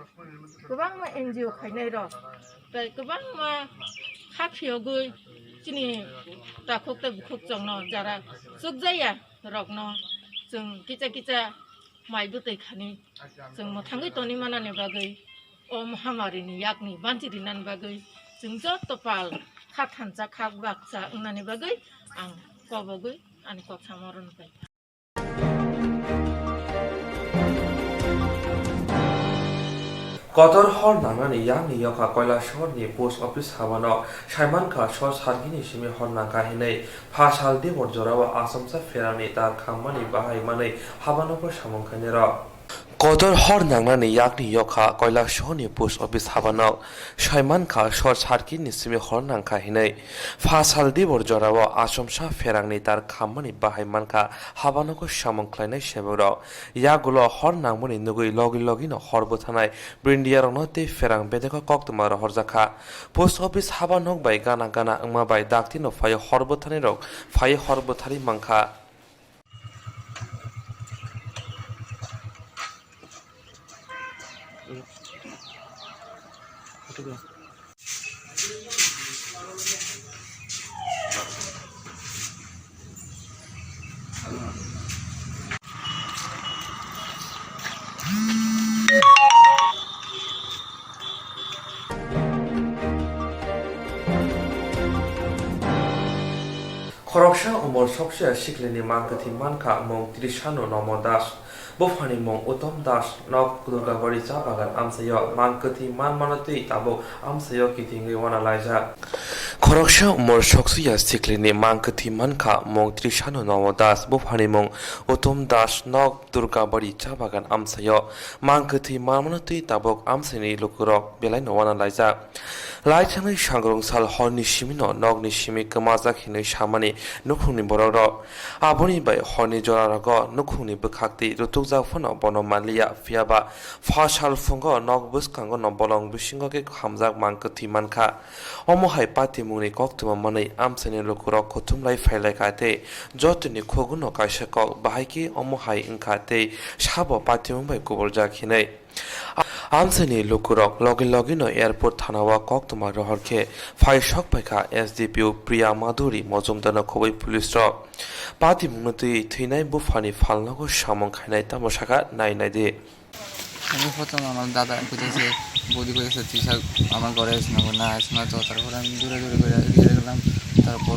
गोबां एनजिअ खायनाय र ताय गोबां खाफियावगै जोंनि दाखुकते बुखुकजों न जारा सुग जाया रकन जों किचा किचा माइबो दैखानि जों मोथाङै तनि मानानि बागै अ महामारिनि याकनि बान्थिरिनानि बागै जों जत्त पाल खाथानजा खाक बाक्सा उनानि बागै आं कबगै आनि कथा मरनबाय Kotor hor nangani yang ni yoka koila shor ni post office habano Shaiman ka shor sargini shimi hor nangka hinai phasal de borjorawa asamsa ferani tar khammani bahai manai habano ko samongkhani ra Kotor hor nangnani yakni yoka koila shor ni post office habano Shaiman ka shor sargini shimi hor nangka hinai phasal de borjorawa asamsa ferangni tar khammani bahai manka habano ko samongkhlainai sebora yagulo hor nangmoni nugui logi no horbo thanai Brindiar te ferang bedeko Koktwma ro horjaka post office haba nok bai gana angma bai dakti no phai horbothani rok phai horbothari mangkha সকসে শিখলেনি মানকথি মানখা Mong ত্রিশানু নম দাস বফানি মং উত্তম Das knock Durgabari চা বাগান আমসায় মানকথি মান মানতই তাবো আমসায় কিথিঙ্গি ওয়ানা লাইজা খরকসা মর সকসুয়া শিখলেনি মানকথি মানখা মং ত্রিশানু নম দাস বফানি মং উত্তম Das knock Durgabari চা বাগান আমসায় মানকথি মান মানতই তাবক আমসাইনি লুকুরক বেলাই নওয়ানা লাইজা লাইথাङै सांग्रं साल हरनि सिमिनो नगनि सिमि गोमाजाखिनै सामानि नुखुंनि बरर आबनि बाय हरनि जरारग नुखुंनि बोखाक्ति रुतुकजाफोन बनमालिया फियाबा फासाल फुंग नग बुसखांग न बलं बिसिंगके खामजाक मानकथि मानखा अमहाय पाति मुनि कक्तमा मनै आमसेनि लुकुरक खुथुमलाय फायलाय काते जतनि खोगुनो कायसक बाहायकि अमहाय इंखाते साबो पाति मुंबाय गुबुर जाखिनै আমসানি লুকুরক লগে লগে ন এয়ারপোর্ট থানাওয়া কক্তমা রহরকে ফাইসক পাইকা এসডিপিও প্রিয়া মাধুরী মজুমদার খবৈ পুলিশ র পাতি মুনতি থৈনাই বুফানি ফালনগর সামং খাইনাই তামসাকা নাই নাই দে আমি প্রথম আমার দাদা খুঁজেছে বৌদি করেছে তৃষা আমার ঘরে আসে না আসে না তো তারপরে আমি দূরে দূরে করে এগিয়ে গেলাম তারপর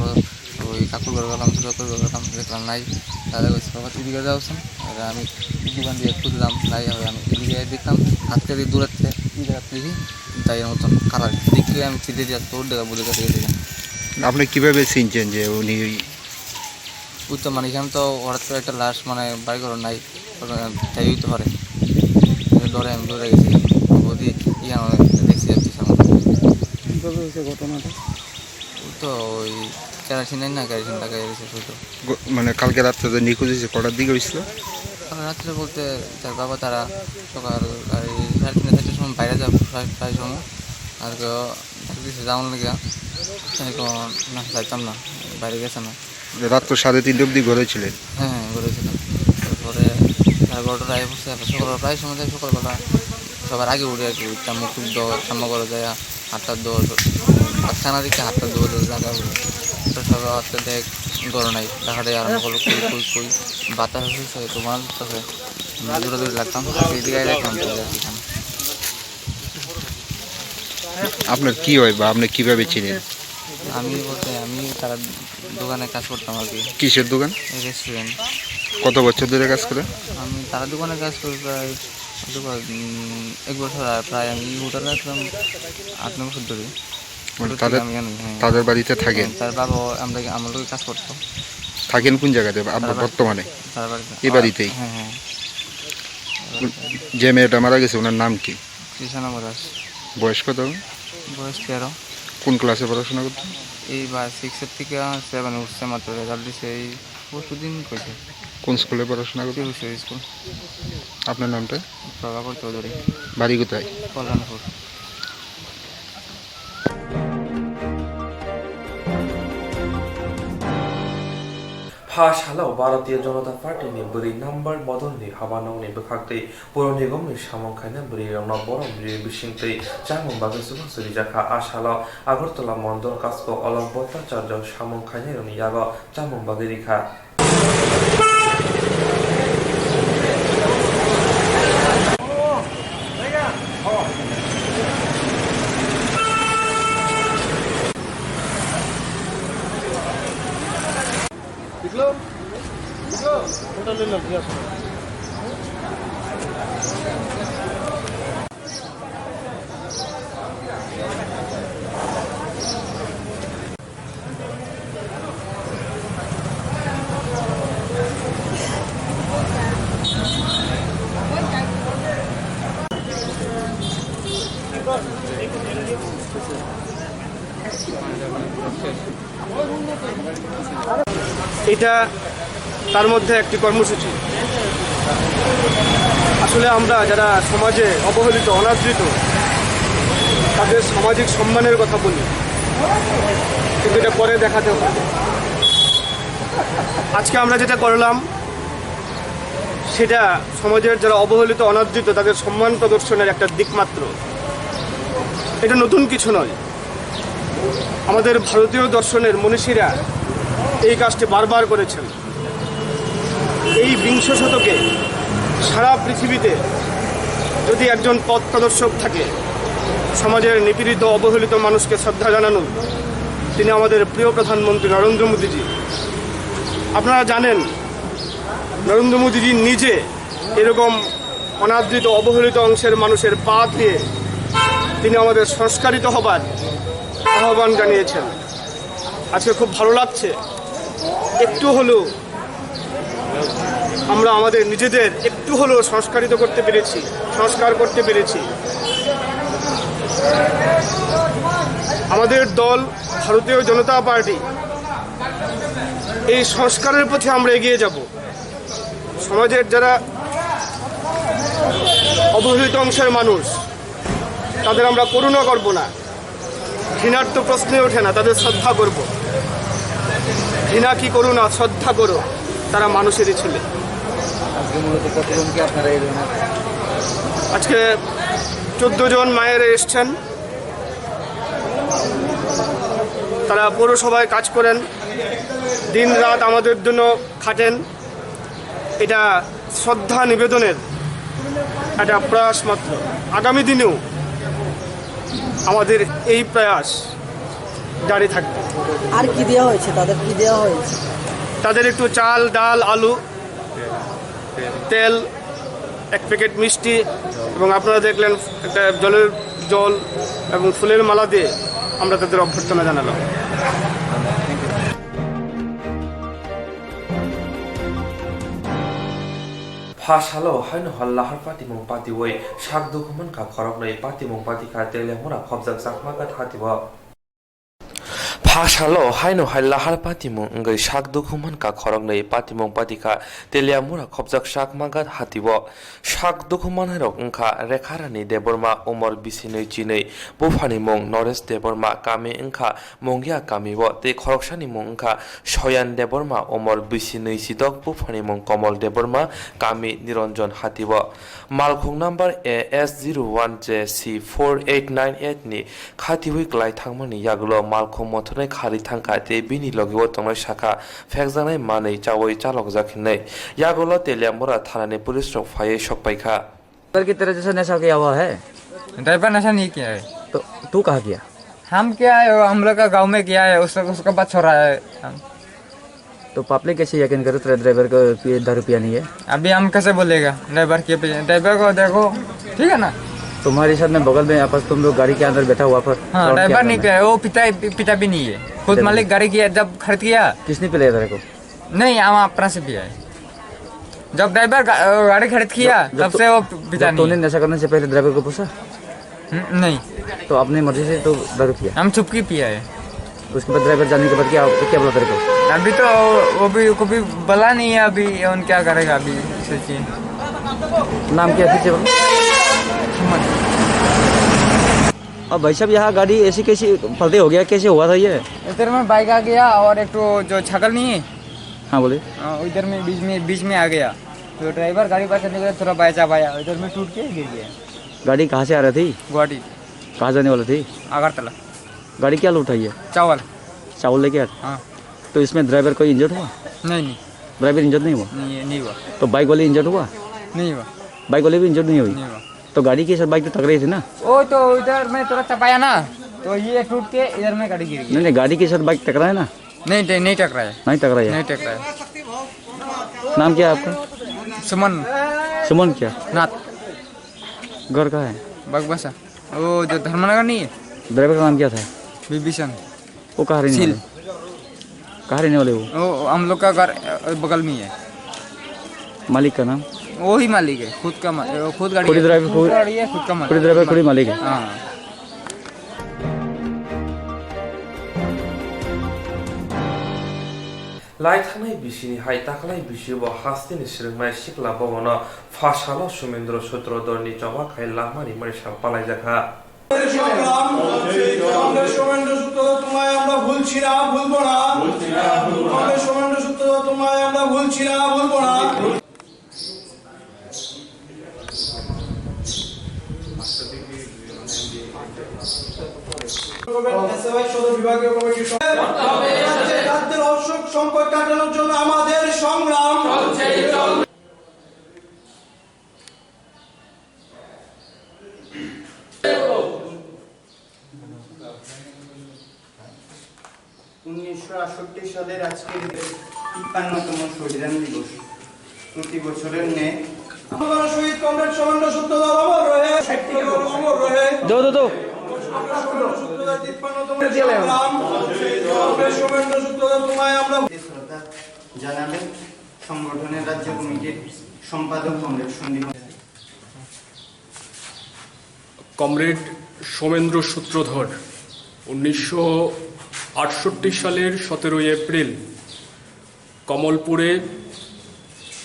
ওই কাকুর ঘরে গেলাম ছোটোর ঘরে গেলাম দেখলাম নাই দাদা কইছে বাবা তুই দিকে যাওছেন আর আমি দোকান দিয়ে খুঁজলাম নাই হবে আমি এদিকে দেখলাম হাতকে দিয়ে দূরাতে দেখি তাই মতন কালার দেখলে আমি চিঠি দিয়ে তোর দেখা বলে কাছে গেছি আপনি কীভাবে চিনছেন যে উনি উত্তম মানে এখানে তো হঠাৎ করে একটা লাশ মানে বাড়ি ঘর নাই তাই হইতে পারে ডরে আমি দৌড়ে গেছি বৌদি ইয়ানো দেখছি কীভাবে হয়েছে ঘটনাটা তো ওই কেরাসিন না কেরাসিন টাকা গেছে শুধু মানে কালকে রাত্রে যে নিখোঁজ হয়েছে কটার দিকে হয়েছিল রাত্রে বলতে তার বাবা তারা সকাল 3:30-4টার সময় বাইরে যাবে প্রায় সময় আর কেউ দিচ্ছে যাওয়ার লেগে না যাইতাম না বাইরে গেছে না রাত্র 3:30 অবধি ঘরে ছিলেন হ্যাঁ ঘুরেছিলাম তারপরে 11:30 আগে বসে সকালবেলা প্রায় সময় যায় সকালবেলা সবার আগে উঠে আর কি উঠতাম মুখ সামনে করে যায় 8টার দৌড় থানা দিকে 8টার দৌড় জায়গা সবাই হাতে দেখ গরম নাই দেখাটাই আরম্ভ করলো কই বাতাস হয়েছে তোমার কাছে দূরে দূরে লাগতাম সেই দিকে দেখলাম আপনার কি হয় বা আপনি কিভাবে চিনেন আমি বলতে আমি তারা দোকানে কাজ করতাম আর কি কিসের দোকান রেস্টুরেন্ট কত বছর ধরে কাজ করে আমি তারা দোকানে কাজ করি প্রায় 1 বছর আর প্রায় আমি হোটেলে আসলাম 8-9 বছর ধরে তাদের বাড়িতে থাকেন তার বাবা আমরা আমার লোক কাজ করতো থাকেন কোন জায়গাতে আপনার বর্তমানে এই বাড়িতেই হ্যাঁ হ্যাঁ যে মেয়েটা মারা গেছে ওনার নাম কি কৃষ্ণ দাস বয়স কত বয়স 13 কোন ক্লাসে পড়াশোনা করতেন এই বা 6 থেকে 7 উঠছে মাত্র রেজাল্ট দিছে এই প্রতিদিন কইছে কোন স্কুলে পড়াশোনা করতেন স্কুল আপনার নামটা প্রভাকর চৌধুরী বাড়ি কোথায় কল্যাণপুর फासालाव भारतीय जनता पार्टीनि बोरै नाम्बार बदलनि हाबानावनि बोखाक्तै बर' निगमनि सामंखायनो बोरै रंना बर' बिरि बिसिंतै जामुं बागै सुबुं सुरिजाखा आसालाव आगरतला मन्दल कास्को अलम भट्टाचार्य सामंखायनो रंनि याग जामुं बागै रिखा এটা তার মধ্যে একটি কর্মসূচি আসলে আমরা যারা সমাজে অবহেলিত অনাদৃত তাদের সামাজিক সম্মানের কথা বলি কিন্তু এটা পরে দেখাতে হবে আজকে আমরা যেটা করলাম সেটা সমাজের যারা অবহেলিত অনাদৃত তাদের সম্মান প্রদর্শনের একটা দিক মাত্র এটা নতুন কিছু নয় আমাদের ভারতীয় দর্শনের মনীষীরা এই কাজটি বারবার করেছেন এই বিংশ শতকে সারা পৃথিবীতে যদি একজন পথ প্রদর্শক থাকে সমাজের নিপীড়িত অবহেলিত মানুষকে শ্রদ্ধা জানানো তিনি আমাদের প্রিয় প্রধানমন্ত্রী নরেন্দ্র মোদীজি আপনারা জানেন নরেন্দ্র মোদীজি নিজে এরকম অনাদৃত অবহেলিত অংশের মানুষের পা দিয়ে তিনি আমাদের সংস্কারিত হবার আহ্বান জানিয়েছেন। আজকে খুব ভালো লাগছে, একটু হলেও আমরা আমাদের নিজেদের একটু হলেও সংস্কারিত করতে পেরেছি, সংস্কার করতে পেরেছি। আমাদের দল ভারতীয় জনতা পার্টি এই সংস্কারের পথে আমরা এগিয়ে যাব। সমাজের যারা অবহেলিত অংশের মানুষ তাদের আমরা করুণা করব না, ঘৃণার তো প্রশ্নে ওঠে না, তাদের শ্রদ্ধা করব। ঘৃণা কি করুণা, শ্রদ্ধা করো, তারা মানুষেরই ছেলে। আজকে 14 জন মায়েরা এসছেন, তারা পৌরসভায় কাজ করেন, দিন রাত আমাদের জন্য খাটেন। এটা শ্রদ্ধা নিবেদনের একটা প্রয়াস মাত্র। আগামী দিনেও আমাদের এই প্রয়াস জারি থাকবে। আর কি দেওয়া হয়েছে তাদের? কি দেওয়া হয়েছে তাদের? একটু চাল, ডাল, আলু, তেল, 1 প্যাকেট মিষ্টি, এবং আপনারা দেখলেন একটা জল এবং ফুলের মালা দিয়ে আমরা তাদের অভ্যর্থনা জানালাম। ফাশালো হাইন হল্লাহার পাতিমং পাতিওই শাক দুখমান কা খরক নাই পাতিমং পাতিকা তেলেমরা খবজাক সাকমাকা হাতিবা ফাশালো হাইন হল্লাহার পাতিমং গৈ শাক দুখমান কা খরক নাই পাতিমং পাতিকা তেলেমরা খবজাক সাকমাকা হাতিবা শাক দুখমান হেরক ওংখা রেখারানি দেবর্মা উমর বিসিनै চিनै বুফানি মং নরেশ দেবর্মা কামে ওংখা মংগিয়া কামিব তে খরকসানি মং ওংখা শয়ান দেবর্মা উমর বিসিनै সিদক বুফানি মং কমল দেবর্মা কামি নিরঞ্জন হাতিব মালখং নাম্বার AS01JC4898 ni খাতিহুই ক্লাই থাংমানি ইয়াগুলো মালখং মথনে খারি থাংখা তে বিনি লগিও তংনাই শাখা ফেকজানাই মাनै চাওই চালक जाखिनै यागुलो तेलियामुरा थानानि पुलिस रक फाये सकपाइखा की तरह जैसा नशा किया हुआ है। ड्राइवर नशा नहीं किया है। तो तू कहाँ किया? हम क्या है, हम लोग का गांव में किया है, उसका बात छोड़ा है। तो पब्लिक कैसे यकीन करे तेरे ड्राइवर को दारू पिया नहीं है? अभी हम कैसे बोलेगा ड्राइवर के? ड्राइवर को देखो, ठीक है ना। तुम्हारे साथ में बगल में आपस तुम लोग गाड़ी के अंदर बैठा हुआ पर हाँ, ड्राइवर नहीं किया, वो पिता भी नहीं है, खुद मालिक गाड़ी किया। जब खरीद किया किसने पिलाया तेरे को? नहीं, हम अपना से पिया है। जब ड्राइवर गाड़ी खरीद किया तब से वो पिता नहीं। तूने नशा करने से पहले ड्राइवर को पूछा? नहीं। तो अपनी मर्जी से तो दारू पिया? हम चुपकी पिया है। उसके बाद ड्राइवर जाने के बाद क्या बोला तेरे को? अभी तो वो भी कभी बोला नहीं है, अभी उन क्या करेगा अभी सोचिए। नाम क्या पीछे? अब भाई साहब यहाँ गाड़ी ऐसी कैसी फलते हो गया, कैसे हुआ था ये? इधर में बाइक आ गया और एक तो जो छकल नहीं है, हाँ बोले, इधर में बीच में आ गया, तो ड्राइवर गाड़ी पास करने के बाद थोड़ा बायचा पाया, इधर में टूट के गिर गया। गाड़ी कहाँ से आ रही थी? गुवाहाटी। कहाँ जाने वाली थी? अगरतला। गाड़ी क्या लूटाई है? चावल। चावल लेके आए? हाँ। तो इसमें ड्राइवर कोई इंजर्ड हुआ? नहीं। ड्राइवर इंजर्ड नहीं हुआ? नहीं हुआ। तो बाइक वाले इंजर्ड हुआ? नहीं हुआ। बाइक वाले भी इंजर्ड नहीं हुई? नहीं हुआ। तो गाड़ी के साथ बाइक तो टकराई थी ना? ओ तो इधर में थोड़ा चपाया ना, तो ये टूट के इधर में गाड़ी गिर गई। नहीं, गाड़ी के साथ बाइक टकराया ना? नहीं टकराया। नहीं टकराया? नहीं टकराया। नाम क्या है आपका? सुमन। सुमन क्या? नाथ। घर कहाँ है? बगबसा। वो जो धर्मनगर नहीं है। ड्राइवर का नाम क्या था? विभीषण। वो कहाँ रहने वाले? कहाँ रहने वाले वो? हम लोग का घर बगल में है। मालिक का नाम? वो ही मालिक है, खुद का खुद गाड़ी खुद ड्राइवर, खुद गाड़ी है, खुद का मालिक। खुद ड्राइवर, खुद मालिक है। हाँ। लाइथानाय बिसिनि हाय ताखलाय बिसिबो हास्तिनि सिरंनाय सिखला बवनो फाशालो सुमेन्द्र सूत्रधरनि जमा खाय लामानि मरिसा पालायजाखा সোমেন্দ্র সূত্র তোমায় আমরা ভুলছি না, ভুলবো না। সোমেন্দ্র সূত্র তোমায় আমরা ভুলছি না, ভুলবো না। বিভাগীয় কমিটির রাজ্যের অশোক সংকট কাটানোর জন্য আমাদের সংগ্রাম চলছে। 1968 সালের আজকের 53তম সংবিধান দিবস প্রতি বছরের ন্যায় শহীদ কমরেড সোমেন্দ্র সূত্রধর অমর রহে, অমর রহে। সোমেন্দ্র সূত্রধর তোমায় আমরা শ্রদ্ধা জানাবেন সংগঠনের রাজ্য কমিটির সম্পাদক কমরেড সন্দীপ। কমরেড সোমেন্দ্র সূত্রধর 1968 সালের 17 এপ্রিল কমলপুরে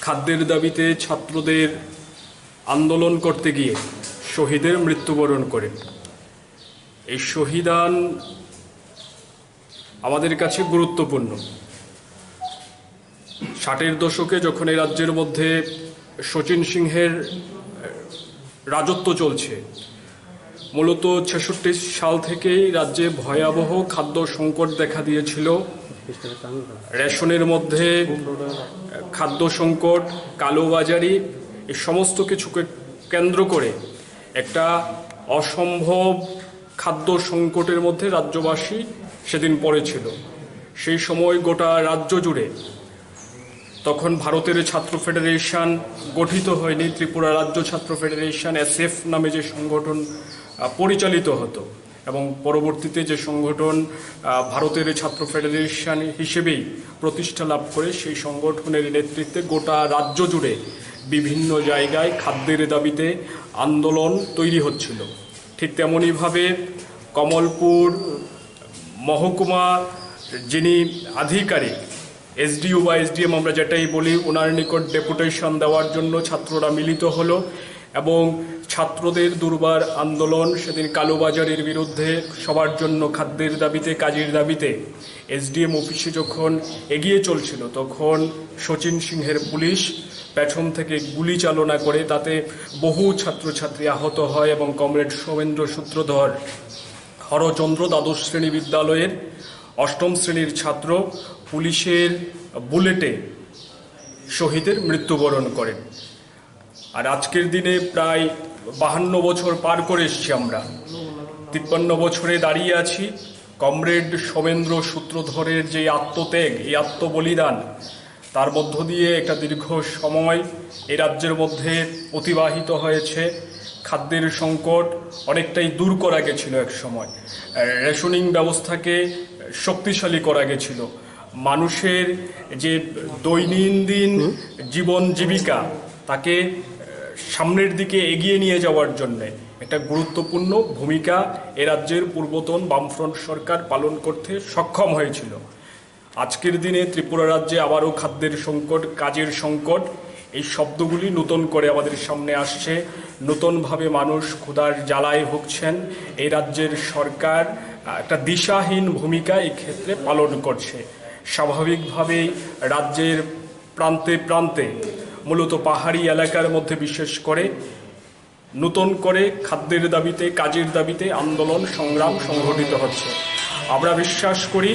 খাদ্যের দাবিতে ছাত্রদের আন্দোলন করতে গিয়ে শহীদের মৃত্যুবরণ করেন। এই শহীদান আমাদের কাছে গুরুত্বপূর্ণ। 60-এর দশকে যখন এই রাজ্যের মধ্যে শচীন সিংহের রাজত্ব চলছে, মূলত 66 সাল থেকেই রাজ্যে ভয়াবহ খাদ্য সংকট দেখা দিয়েছিল। রেশনের মধ্যে খাদ্য সংকট, কালোবাজারি, এই সমস্ত কিছুকে কেন্দ্র করে একটা অসম্ভব খাদ্য সংকটের মধ্যে রাজ্যবাসী সেদিন পড়েছিল। সেই সময় গোটা রাজ্য জুড়ে, তখন ভারতের ছাত্র ফেডারেশন গঠিত হয়নি, ত্রিপুরা রাজ্য ছাত্র ফেডারেশন SF নামে যে সংগঠন পরিচালিত হতো, এবং পরবর্তীতে যে সংগঠন ভারতের ছাত্র ফেডারেশন হিসেবেই প্রতিষ্ঠা লাভ করে, সেই সংগঠনের নেতৃত্বে গোটা রাজ্য জুড়ে বিভিন্ন জায়গায় খাদ্যের দাবিতে আন্দোলন তৈরি হচ্ছিল। ঠিক তেমনইভাবে কমলপুর মহকুমা যিনি আধিকারিক, SDO বা SDM আমরা যেটাই বলি, ওনার নিকট ডেপুটেশন দেওয়ার জন্য ছাত্ররা মিলিত হলো এবং ছাত্রদের দুর্বার আন্দোলন সেদিন কালোবাজারের বিরুদ্ধে, সবার জন্য খাদ্যের দাবিতে, কাজের দাবিতে SDM অফিসে যখন এগিয়ে চলছিল, তখন শচীন সিংহের পুলিশ পেছন থেকে গুলি চালনা করে তাতে বহু ছাত্রছাত্রী আহত হয় এবং কমরেড সোমেন্দ্র সূত্রধর হরচন্দ্র দ্বাদশ শ্রেণী বিদ্যালয়ের 8ম শ্রেণীর ছাত্র পুলিশের বুলেটে শহীদের মৃত্যুবরণ করেন। আর আজকের দিনে প্রায় 52 বছর পার করে এসেছি আমরা, 53 বছরে দাঁড়িয়ে আছি। কমরেড সোমেন্দ্র সূত্রধরের যে আত্মত্যাগ, এই আত্মবলিদান, তার মধ্য দিয়ে একটা দীর্ঘ সময় এই রাজ্যের মধ্যে অতিবাহিত হয়েছে। খাদ্যের সংকট অনেকটাই দূর করা গেছিল এক সময়, রেশনিং ব্যবস্থাকে শক্তিশালী করা গেছিল, মানুষের যে দৈনন্দিন জীবন জীবিকা তাকে সামনের দিকে এগিয়ে নিয়ে যাওয়ার জন্যে একটা গুরুত্বপূর্ণ ভূমিকা এ রাজ্যের পূর্বতন বামফ্রন্ট সরকার পালন করতে সক্ষম হয়েছিল। আজকের দিনে ত্রিপুরা রাজ্যে আবারও খাদ্যের সংকট, কাজের সংকট, এই শব্দগুলি নতুন করে আমাদের সামনে আসছে। নতুনভাবে মানুষ ক্ষুধার জ্বালায় ভুগছেন। এই রাজ্যের সরকার একটা দিশাহীন ভূমিকা এই ক্ষেত্রে পালন করছে। স্বাভাবিকভাবেই রাজ্যের প্রান্তে প্রান্তে, মূলত পাহাড়ি এলাকার মধ্যে বিশেষ করে, নতুন করে খাদ্যের দাবিতে, কাজের দাবিতে আন্দোলন সংগ্রাম সংঘটিত হচ্ছে। আমরা বিশ্বাস করি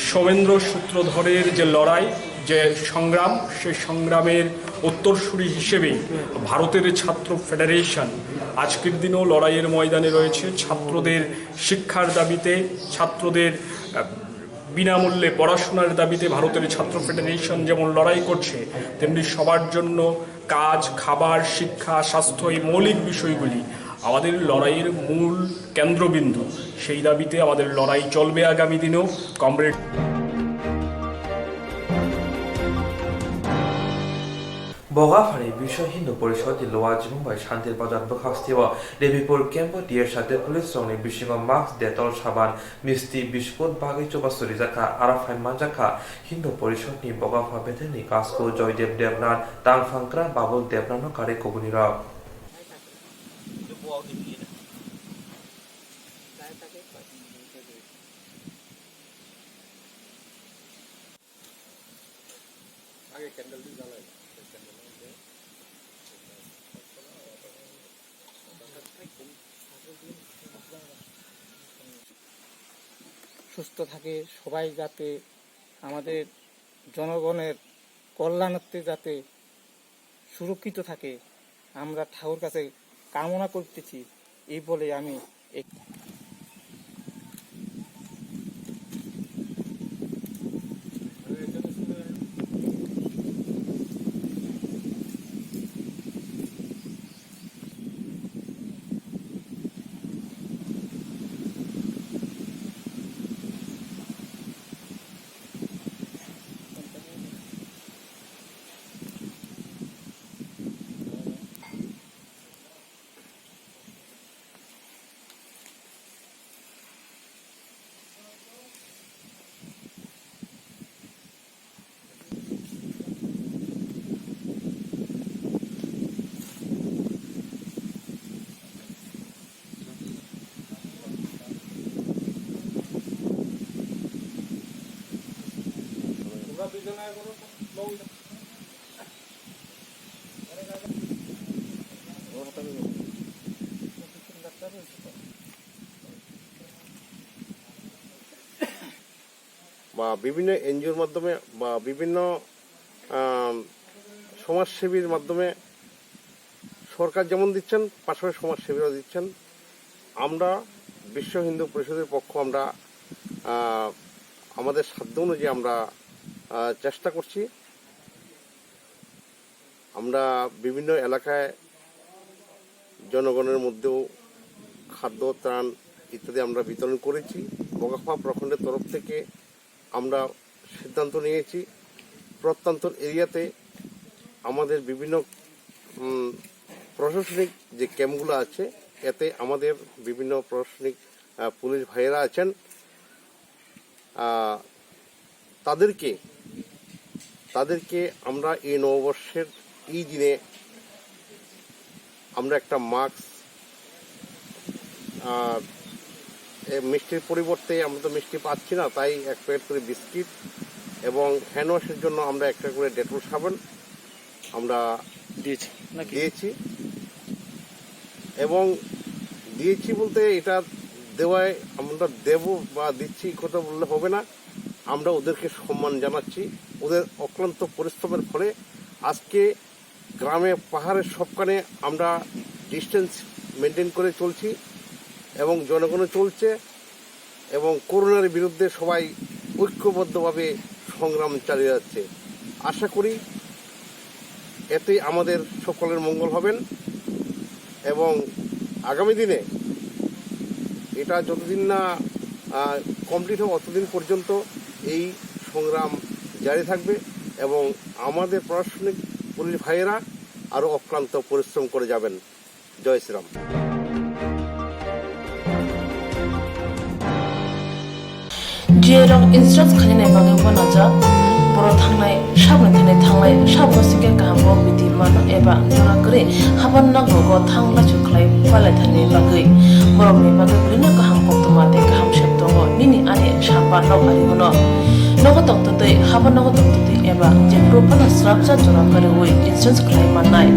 সোমেন্দ্র সূত্রধরের যে লড়াই, যে সংগ্রাম, সেই সংগ্রামের উত্তরসূরি হিসেবেই ভারতের ছাত্র ফেডারেশন আজকের দিনেও লড়াইয়ের ময়দানে রয়েছে। ছাত্রদের শিক্ষার দাবিতে, ছাত্রদের বিনামূল্যে পড়াশোনার দাবিতে ভারতের ছাত্র ফেডারেশন যেমন লড়াই করছে, তেমনি সবার জন্য কাজ, খাবার, শিক্ষা, স্বাস্থ্য, এই মৌলিক বিষয়গুলি আমাদের লড়াইয়ের মূল কেন্দ্রবিন্দু। সেই দাবিতে আমাদের লড়াই চলবে আগামী দিনেও। কমরেড বগাফারি বিশ্ব হিন্দু পরিষদ লোয়াজ মুম্বাই শান্তির বাজার বখাস্তিব দেবীপুর ক্যাম্প ডিয়ের সাথে পুলিশ রংনি বিশিং মাস্ক দেতল সাবান মিষ্টি বিস্কুট বাগৈ চবাস্তরি জাখা আরাফাই মানজাখা হিন্দু পরিষদনি বগাফা বেদেনি কাসকো জয়দেব দেবনাথ তাংফাংক্রা বাবুল দেবনাথ কারে কবুনি রক সুস্থ থাকে, সবাই যাতে আমাদের জনগণের কল্যাণার্থে যাতে সুরক্ষিত থাকে, আমরা ঠাকুর কাছে কামনা করতেছি। এই বলে আমি বা বিভিন্ন এনজিওর মাধ্যমে বা বিভিন্ন সমাজসেবীর মাধ্যমে সরকার যেমন দিচ্ছেন পাশাপাশি সমাজসেবীরাও দিচ্ছেন। আমরা বিশ্ব হিন্দু পরিষদের পক্ষ আমরা আমাদের সাধ্য অনুযায়ী আমরা চেষ্টা করছি। আমরা বিভিন্ন এলাকায় জনগণের মধ্যেও খাদ্য ত্রাণ ইত্যাদি আমরা বিতরণ করেছি। বগাফা প্রখণ্ডের তরফ থেকে আমরা সিদ্ধান্ত নিয়েছি প্রত্যন্ত এরিয়াতে আমাদের বিভিন্ন প্রশাসনিক যে ক্যাম্পগুলো আছে এতে আমাদের বিভিন্ন প্রশাসনিক পুলিশ ভাইয়েরা আছেন, তাদেরকে আমরা এই নববর্ষের এই দিনে আমরা একটা মাস্ক, মিষ্টির পরিবর্তে আমরা তো মিষ্টি পাচ্ছি না, তাই এক প্যাকেট করে বিস্কিট এবং হ্যান্ড ওয়াশের জন্য আমরা একটা করে ডেটল সাবান আমরা দিয়েছি এবং দিয়েছি বলতে এটা দেওয়ায় আমরা দেব বা দিচ্ছি কথা বললে হবে না। আমরা ওদেরকে সম্মান জানাচ্ছি। ওদের অক্লান্ত পরিশ্রমের ফলে আজকে গ্রামে পাহাড়ের সবখানে আমরা ডিস্টেন্স মেনটেন করে চলছি এবং জনগণও চলছে এবং করোনার বিরুদ্ধে সবাই ঐক্যবদ্ধভাবে সংগ্রাম চালিয়ে যাচ্ছে। আশা করি এতে আমাদের সকলের মঙ্গল হবেন এবং আগামী দিনে এটা যতদিন না কমপ্লিট হবে ততদিন পর্যন্ত এই সংগ্রাম জারি থাকবে এবং আমাদের প্রশাসনিক পুলিশ ভাইয়েরা আরও অক্লান্ত পরিশ্রম করে যাবেন। জয় শ্রীরাম। जिरं इन्सुरेन्स खालामनाय बागै बनाजा बर' थांनाय साबनाय साबो सिगे गाहामबो बिदि मान एबा जराकरि हाबान नांगौ थांला सुख्लाय फालाय थानाय बागै बर'नि बागै बिदिनो गाहाम कोक्तमा दे गाहाम शब्द निनि आने साबा राव आरिमोन नगो तक्तदै हाबान नगो तक्तदै एबा जेफ्रो फाना स्राबजा जराकरि वे इन्सुरेन्स खालामनाय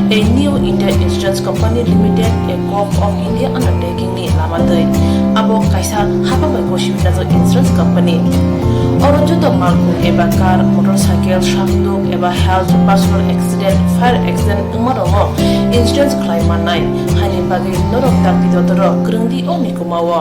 A new India Insurance Company Limited, a co-op of India undertaking ni lamadai abo kaisa haba bai goshibina jo insurance company oro joto malku eba car motorcycle shafduk eba health personal accident fire accident umaromo insurance claim manai hani bagi norok takti dodoro krungdi oni kumawo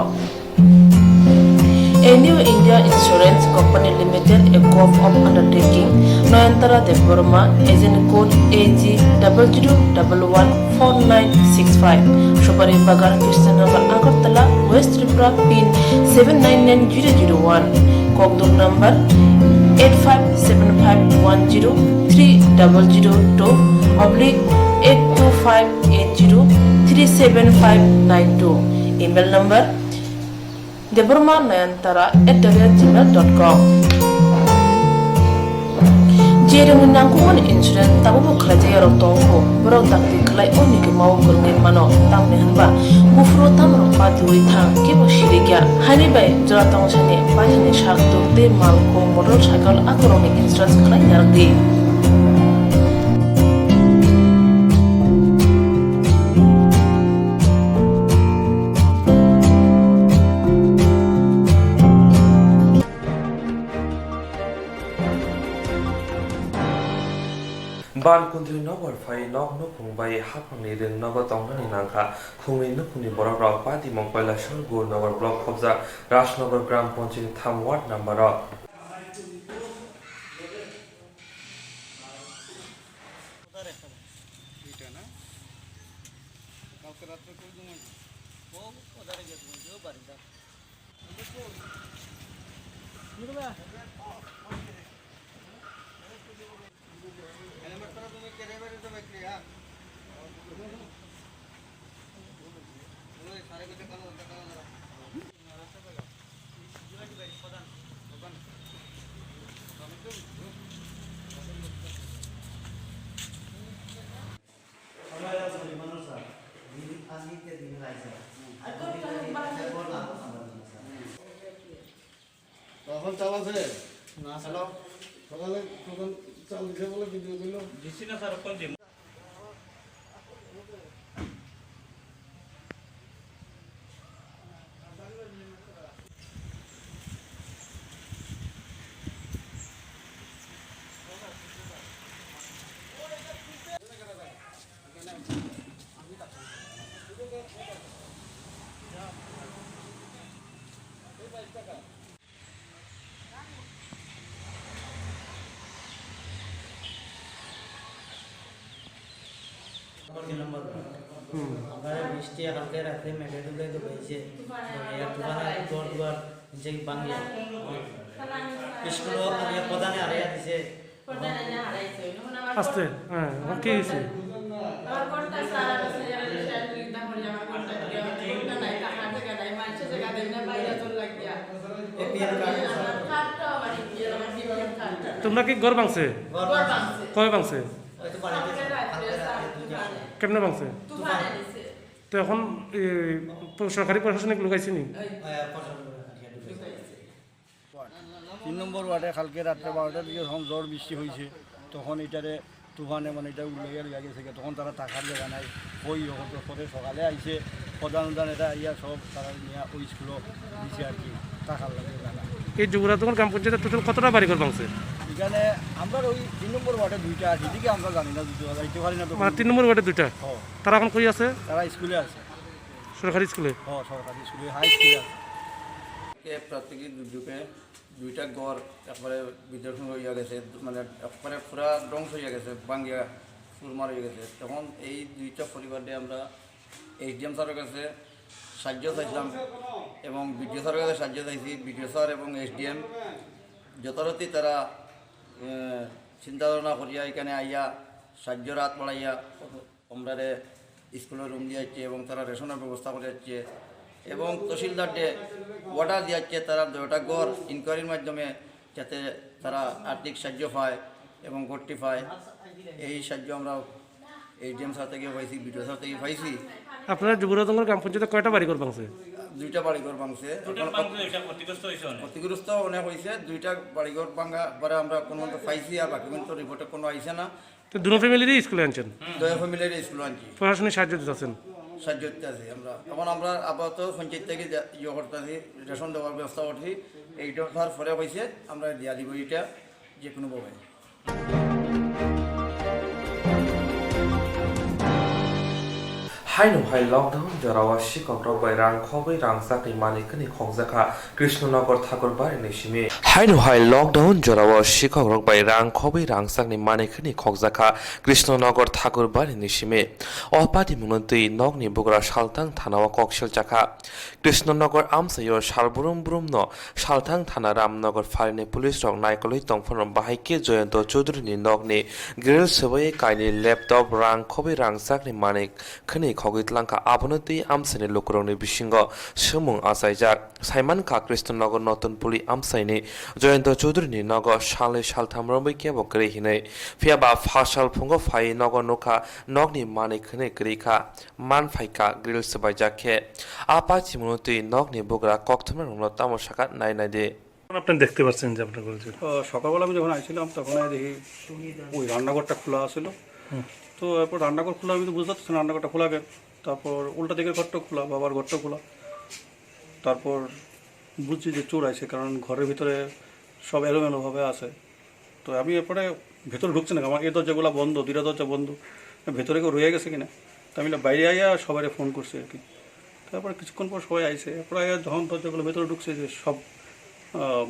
A new India Insurance Company Limited, a co-op of undertaking, Noyantara Deborma, agent code AG 00114965, Shobari Bagar, Krishnagar, Agartala, West Tripura, PIN 799001, Kokdum number 8575103000/825803759 email number deborma9antara@gmail.com Jerung nangkuman insurance tabu kerja rotongko borok takti kelai oni ke mau gurngin mano tamne hanba bufro tamro patui thang ke bosirigya hani bai joratong sane pahini shaktu de malko motorcycle akoroni insurance kelai nardi ban kuntri nogor fai nog no pungbai hapangni ring nogo tongnani nangkha khungni nukuni borok rok pati mongpaila shorgur nogor block khobja rajnogor gram panchayat tham ward number তখন চালাছে না চালাও সকালে প্রধান চাল দিছে বলে video দিল দিছি না স্যার কোন দিন আমরা বৃষ্টি কালকে রাত্রে মেঘে ডুবে ডুবেছে তুফানের দৌড় দুয়ার যে বাংলা স্কুল প্রধানে হারিয়ে দিছে আস্তে হ্যাঁ কি হয়েছে তোমরা কি ঘর ভাঙছে কবে ভাঙছে কেমনে ভাঙছে তো এখন সরকারি প্রশাসনিক লোক আইসিনি 3 নম্বর ওয়ার্ডে কালকে রাত্রে 12টার দিকে যখন ঝড় বৃষ্টি হয়েছে তখন এটারে তুফানে মানে এটা উল্লেখে লইয়া গেছে তখন তারা থাকার জায়গা নাই ওই পরে সকালে আইসে প্রধান এটা ইয়া সব তারা নিয়ে ওই স্কুলও দিছে আর কি থাকার লাগে জায়গা। এই যুবরাজ গ্রাম পঞ্চায়েতের টোটাল কতটা বাড়ি ঘর ভাঙছে? এখানে আমরা ওই 3 নম্বর ওয়ার্ডে 2টা আছে, এদিকে আমরা জানি না যাইতে পারি না তো। মানে 3 নম্বর ওয়ার্ডে 2টা, তারা এখন কই আছে? তারা স্কুলে আছে, সরকারি স্কুলে। সরকারি স্কুলে, হাই স্কুলে আছে। প্রাকৃতিক দুর্যোগে 2টা ঘর একবারে বিধ্বস্ত হয়ে গেছে, মানে একবারে পুরা ধ্বংস হয়ে গেছে, ভাঙ্গিয়া চুরমার হয়ে গেছে। তখন এই 2টা পরিবার দিয়ে আমরা SDM স্যারের কাছে সাহায্য চাইছিলাম এবং বিডিও স্যারের কাছে সাহায্য চাইছি। বিডিও স্যার এবং SDM যথারীতি তারা চিন্তা ভাবনা করিয়া এখানে আইয়া সাহায্যের হাত বাড়াইয়া আমরা স্কুলের রুম দিয়ে যাচ্ছে এবং তারা রেশনের ব্যবস্থা করে যাচ্ছে এবং তহসিলদারকে অর্ডার দিয়েছে তারা 2টা ঘর ইনকোয়ারির মাধ্যমে যাতে তারা আর্থিক সাহায্য পায় এবং ঘরটি পায়। এই সাহায্য আমরা SDM স্যার থেকে পাইছি, বিডিও স্যার থেকে পাইছি। আপনারা যুবরাজনগর গ্রাম পঞ্চায়েতে কয়টা বাড়িঘর ভাঙছে? 2টা বাড়িঘর ভাঙছে, ক্ষতিগ্রস্ত অনেক হয়েছে। 2টা বাড়িঘর ভাঙা পরে আমরা কোনো মতো পাইছি, আর বাকি কিন্তু রিপোর্টে কোনো আইসে না। তো দুটো ফ্যামিলিরই স্কুলে আনছেন? 2 ফ্যামিলির স্কুলে আনছি, প্রশাসনিক সাহায্য দিতেছেন? সাহায্য দিতে আছি আমরা। এখন আমরা আপাতত পঞ্চায়েত থেকে ইয়ে করতেছি, রেশন দেওয়ার ব্যবস্থা করছি। এইটা তার পরে হয়েছে আমরা দিয়া দিব এটা যে কোনোভাবে। Hainu hai lockdown jarawa shikogrok bai rang khobai rang sakni malikani khongjaka Krishnanagar Thakurbari ni shimi. Hainu hai lockdown jarawa shikogrok bai rang khobai rang sakni malikani khongjaka Krishnanagar Thakurbari ni shimi. Opati munotui nogni bugra Saltang thanawa kokshil jaka Krishnanagar amsayo Salburum Brumno Saltang thana Ramnagar Farini police rok naikoloi tongphon bahaike Joyanto Chaudhary ni nogni grill sebai kaini laptop rang khobai rang sakni manik khani খগিতলাঙ্কা আবনতি আমসাইনি লোকরংনি বিসিঙ্গ সমুং আসাইজাক সাইমানকা Krishnanagar নতুন পুলি আমসাইনি জয়ন্ত চৌধুরীনি নগ সালে সালথাম রম্বৈকে বকরে হিনে ফিয়াবা ফাসাল ফুঙ্গ phi নগ নোখা নগনি মানি খনে করিখা মান ফাইকা grill সবাইজাকে আপা চিমনতি নগনি বগরা কক্তমা রংল তামসাকা নাই নাই দে। আপনি দেখতে পাচ্ছেন যে আপনার ঘরে সকালবেলা আমি যখন আইছিলাম তখন দেখি ওই রান্নাঘরটা খোলা ছিল। তো এরপর রান্নাঘর খোলা, আমি তো বুঝতে পারছি না রান্নাঘরটা খোলা কেন। তারপর উল্টা দিকের ঘরটা খোলা, বাবার ঘরটা খোলা। তারপর বুঝছি যে চোর আছে, কারণ ঘরের ভিতরে সব এলোমেলোভাবে আছে। তো আমি এরপরে ভেতরে ঢুকছি না, আমার এই দরজাগুলো বন্ধ, 2টা দরজা বন্ধ, ভেতরে কেউ রয়ে গেছে কিনা। তো আমি বাইরে আইয়া সবাই ফোন করছি আর কি। তারপরে কিছুক্ষণ পর সবাই আইসে, এরপরে আইয়া যখন দরজাগুলো ভেতরে ঢুকছে যে সব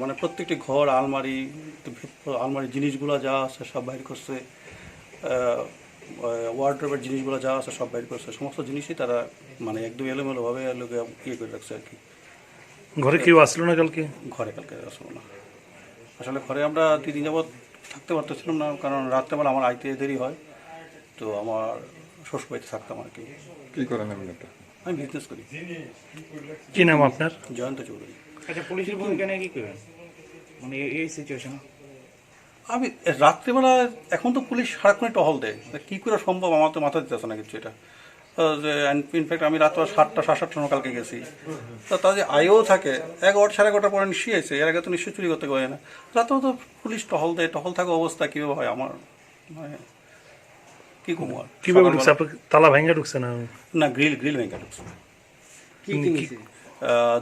মানে প্রত্যেকটি ঘর আলমারি জিনিসগুলো যা আছে সব বাইর করছে, ওয়ার্ডরোবের জিনিসগুলো যা আছে সব বাইর করছে। সমস্ত জিনিসই তারা মানে একদম এলোমেলোভাবে ইয়ে করে রাখছে আর কি। ঘরে কেউ আসলো না কালকে? ঘরে কালকে আসলো না, আসলে ঘরে আমরা 2 দিন যাবৎ থাকতে পারতেছিলাম না, কারণ রাত্রেবেলা আমার আইতে দেরি হয়। তো আমার শ্বশুরবাড়িতে থাকতাম আর কি। কী করেন আপনি? আমি বিজনেস করি। কী নাম আপনার? জয়ন্ত চৌধুরী। আচ্ছা, পুলিশের ভূমিকা নিয়ে কী করেন মানে এই সিচুয়েশনে? আমি রাত্রিবেলা এখন তো পুলিশ সারাক্ষণই টহল দেয়, কী করে সম্ভব আমার তো মাথা দিতেছে না কিছু। এটা যে ইনফ্যাক্ট আমি রাত 7টা 7:30 কালকে গেছি, তো তাদের আয়ও থাকে 11 11:30 পরে নিশ্চয়ই আছে, এর আগে তো নিশ্চয়ই চুরি করতে পারে না। রাতেও তো পুলিশ টহল দেয়, টহল থাকা অবস্থা কীভাবে হয় আমার মানে কি কমু আর। কিভাবে ঢুকছে? আপনি তালা ভেঙে ঢুকছে না? না, গ্রিল ভেঙে ঢুকছে।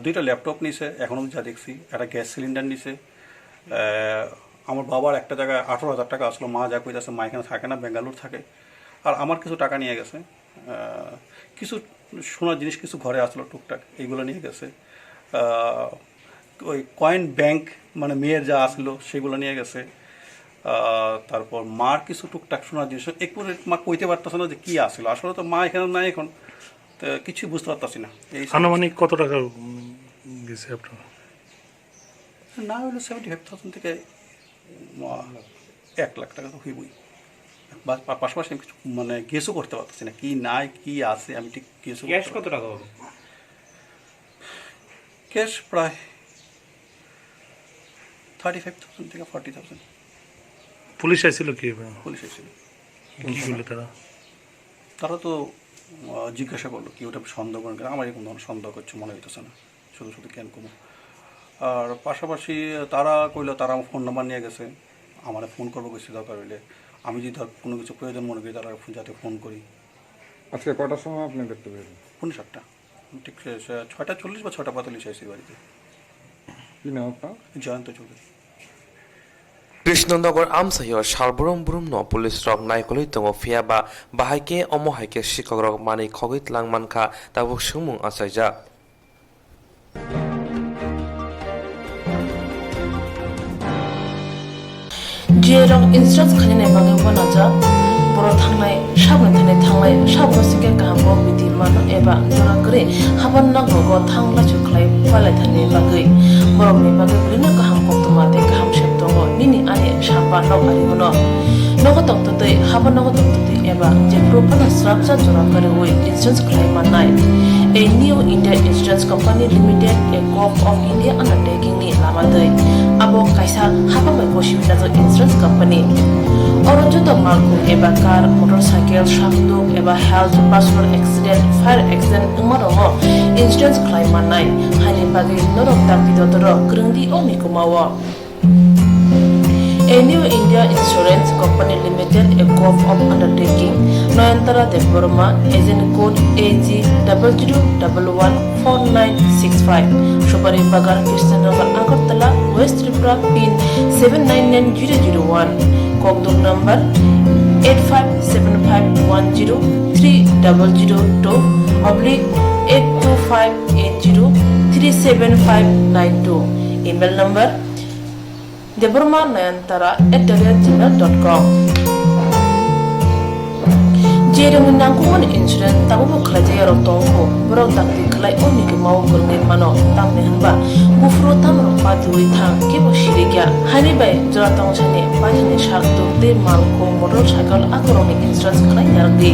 দুইটা ল্যাপটপ নিছে, এখনও যা দেখছি, একটা গ্যাস সিলিন্ডার নিছে। আমার বাবার একটা জায়গায় 18,000 টাকা আসলো, মা যা কইতেছে মা এখানে থাকে না, বেঙ্গালুর থাকে। আর আমার কিছু টাকা নিয়ে গেছে, কিছু সোনার জিনিস কিছু ঘরে আসলো টুকটাক, এইগুলো নিয়ে গেছে। ওই কয়েন ব্যাংক মানে মেয়ের যা আসলো সেগুলো নিয়ে গেছে। তারপর মার কিছু টুকটাক সোনার জিনিস, একটু মা কইতে পারতেছে না যে কী আসলো, আসলে তো মা এখানে নাই এখন, তো কিছুই বুঝতে পারতাছি না। এই আনুমানিক কত টাকা গেছে আপনার? না হইলো 75,000 থেকে 1 লাখ টাকা তো হইবই। পাশাপাশি আমি কিছু মানে গেসও করতে পারতেছি না কি নাই কি আছে, আমি ঠিক গেসও। ক্যাশ কত টাকা হবে? ক্যাশ প্রায় 35,000 থেকে 40,000। পুলিশ আইছিল কি? পুলিশ আইছিল। কি করলো তারা? তারা তো জিজ্ঞাসা করলো কি ওটা সন্দেহ করেন কেন, আমার এরকম ধরনের সন্দেহ করছে মনে হইতেছে না, শুধু শুধু কেন কমো। আর পাশাপাশি তারা কইলো তারা আমার ফোন নাম্বার নিয়ে গেছে, আমার ফোন করবো কিছু দরকার হইলে, আমি যদি ধর কোনো কিছু প্রয়োজন মনে করি তারা যাতে ফোন করি। আজকে কটার সময় আপনি দেখতে পেলেন? 7টা, ঠিক 6:40 বা 6:45 আইসি বাড়িতে। কি নাম আপনার? জয়ন্ত চৌধুরী। কৃষ্ণনগর আমসাহিও সালবরম বুরুম ন পুলিশ রক নাইকলি দङ ফিয়াबा बाहायके अमहायके शिक्षक रक मानि खगैत लांमानखा ताबो सुमुं आसायजा जे रक इंस्ट्रक्ट खाने बागे बनाजा बर थांनाय साबन सिके गाहामो बिदि मान एबा जरा करे हाबन नांगौ थांला चुखलाय फलाय थाने बागे बरमनि बागे बिनो गाहाम कक्तमा ते गाहाम शेप दङ निनि आने साबा नक आरिगुनो नगो तक्तते हाबन नगो तक्तते एबा जे प्रोपना स्ट्राक्चर जरा करे वे इंस्ट्रक्ट खाय माननाय A new India Insurance Company Limited, a corp of India undertaking ni lamadai. Abo kaisa haba mai kosibita jo insurance company. Orojo to malku eba car, motorcycle, shakduk eba health, personal accident, fire accident umarongo insurance claim manai. Hani bagi norok takti dotoro grungdi omikumawa. A new India Insurance Company Limited, a corp of undertaking, Noyantara Deborma, agent code AG00114965, Shubari Bagar, Krishnagar, Agartala, West Tripura, pin 799001, Kokduk number 857510-825803759 email number deborma9antara@gmail.com Jereng nangkuman insurance tabu buklaja yaro tongko borok takti klai oni ke mau kurngin mano tamne hanba bufro tamro patui thang ke bo shirigya hani bai jora tong chane pajane shak to te malko motorcycle akoroni insurance klai yardi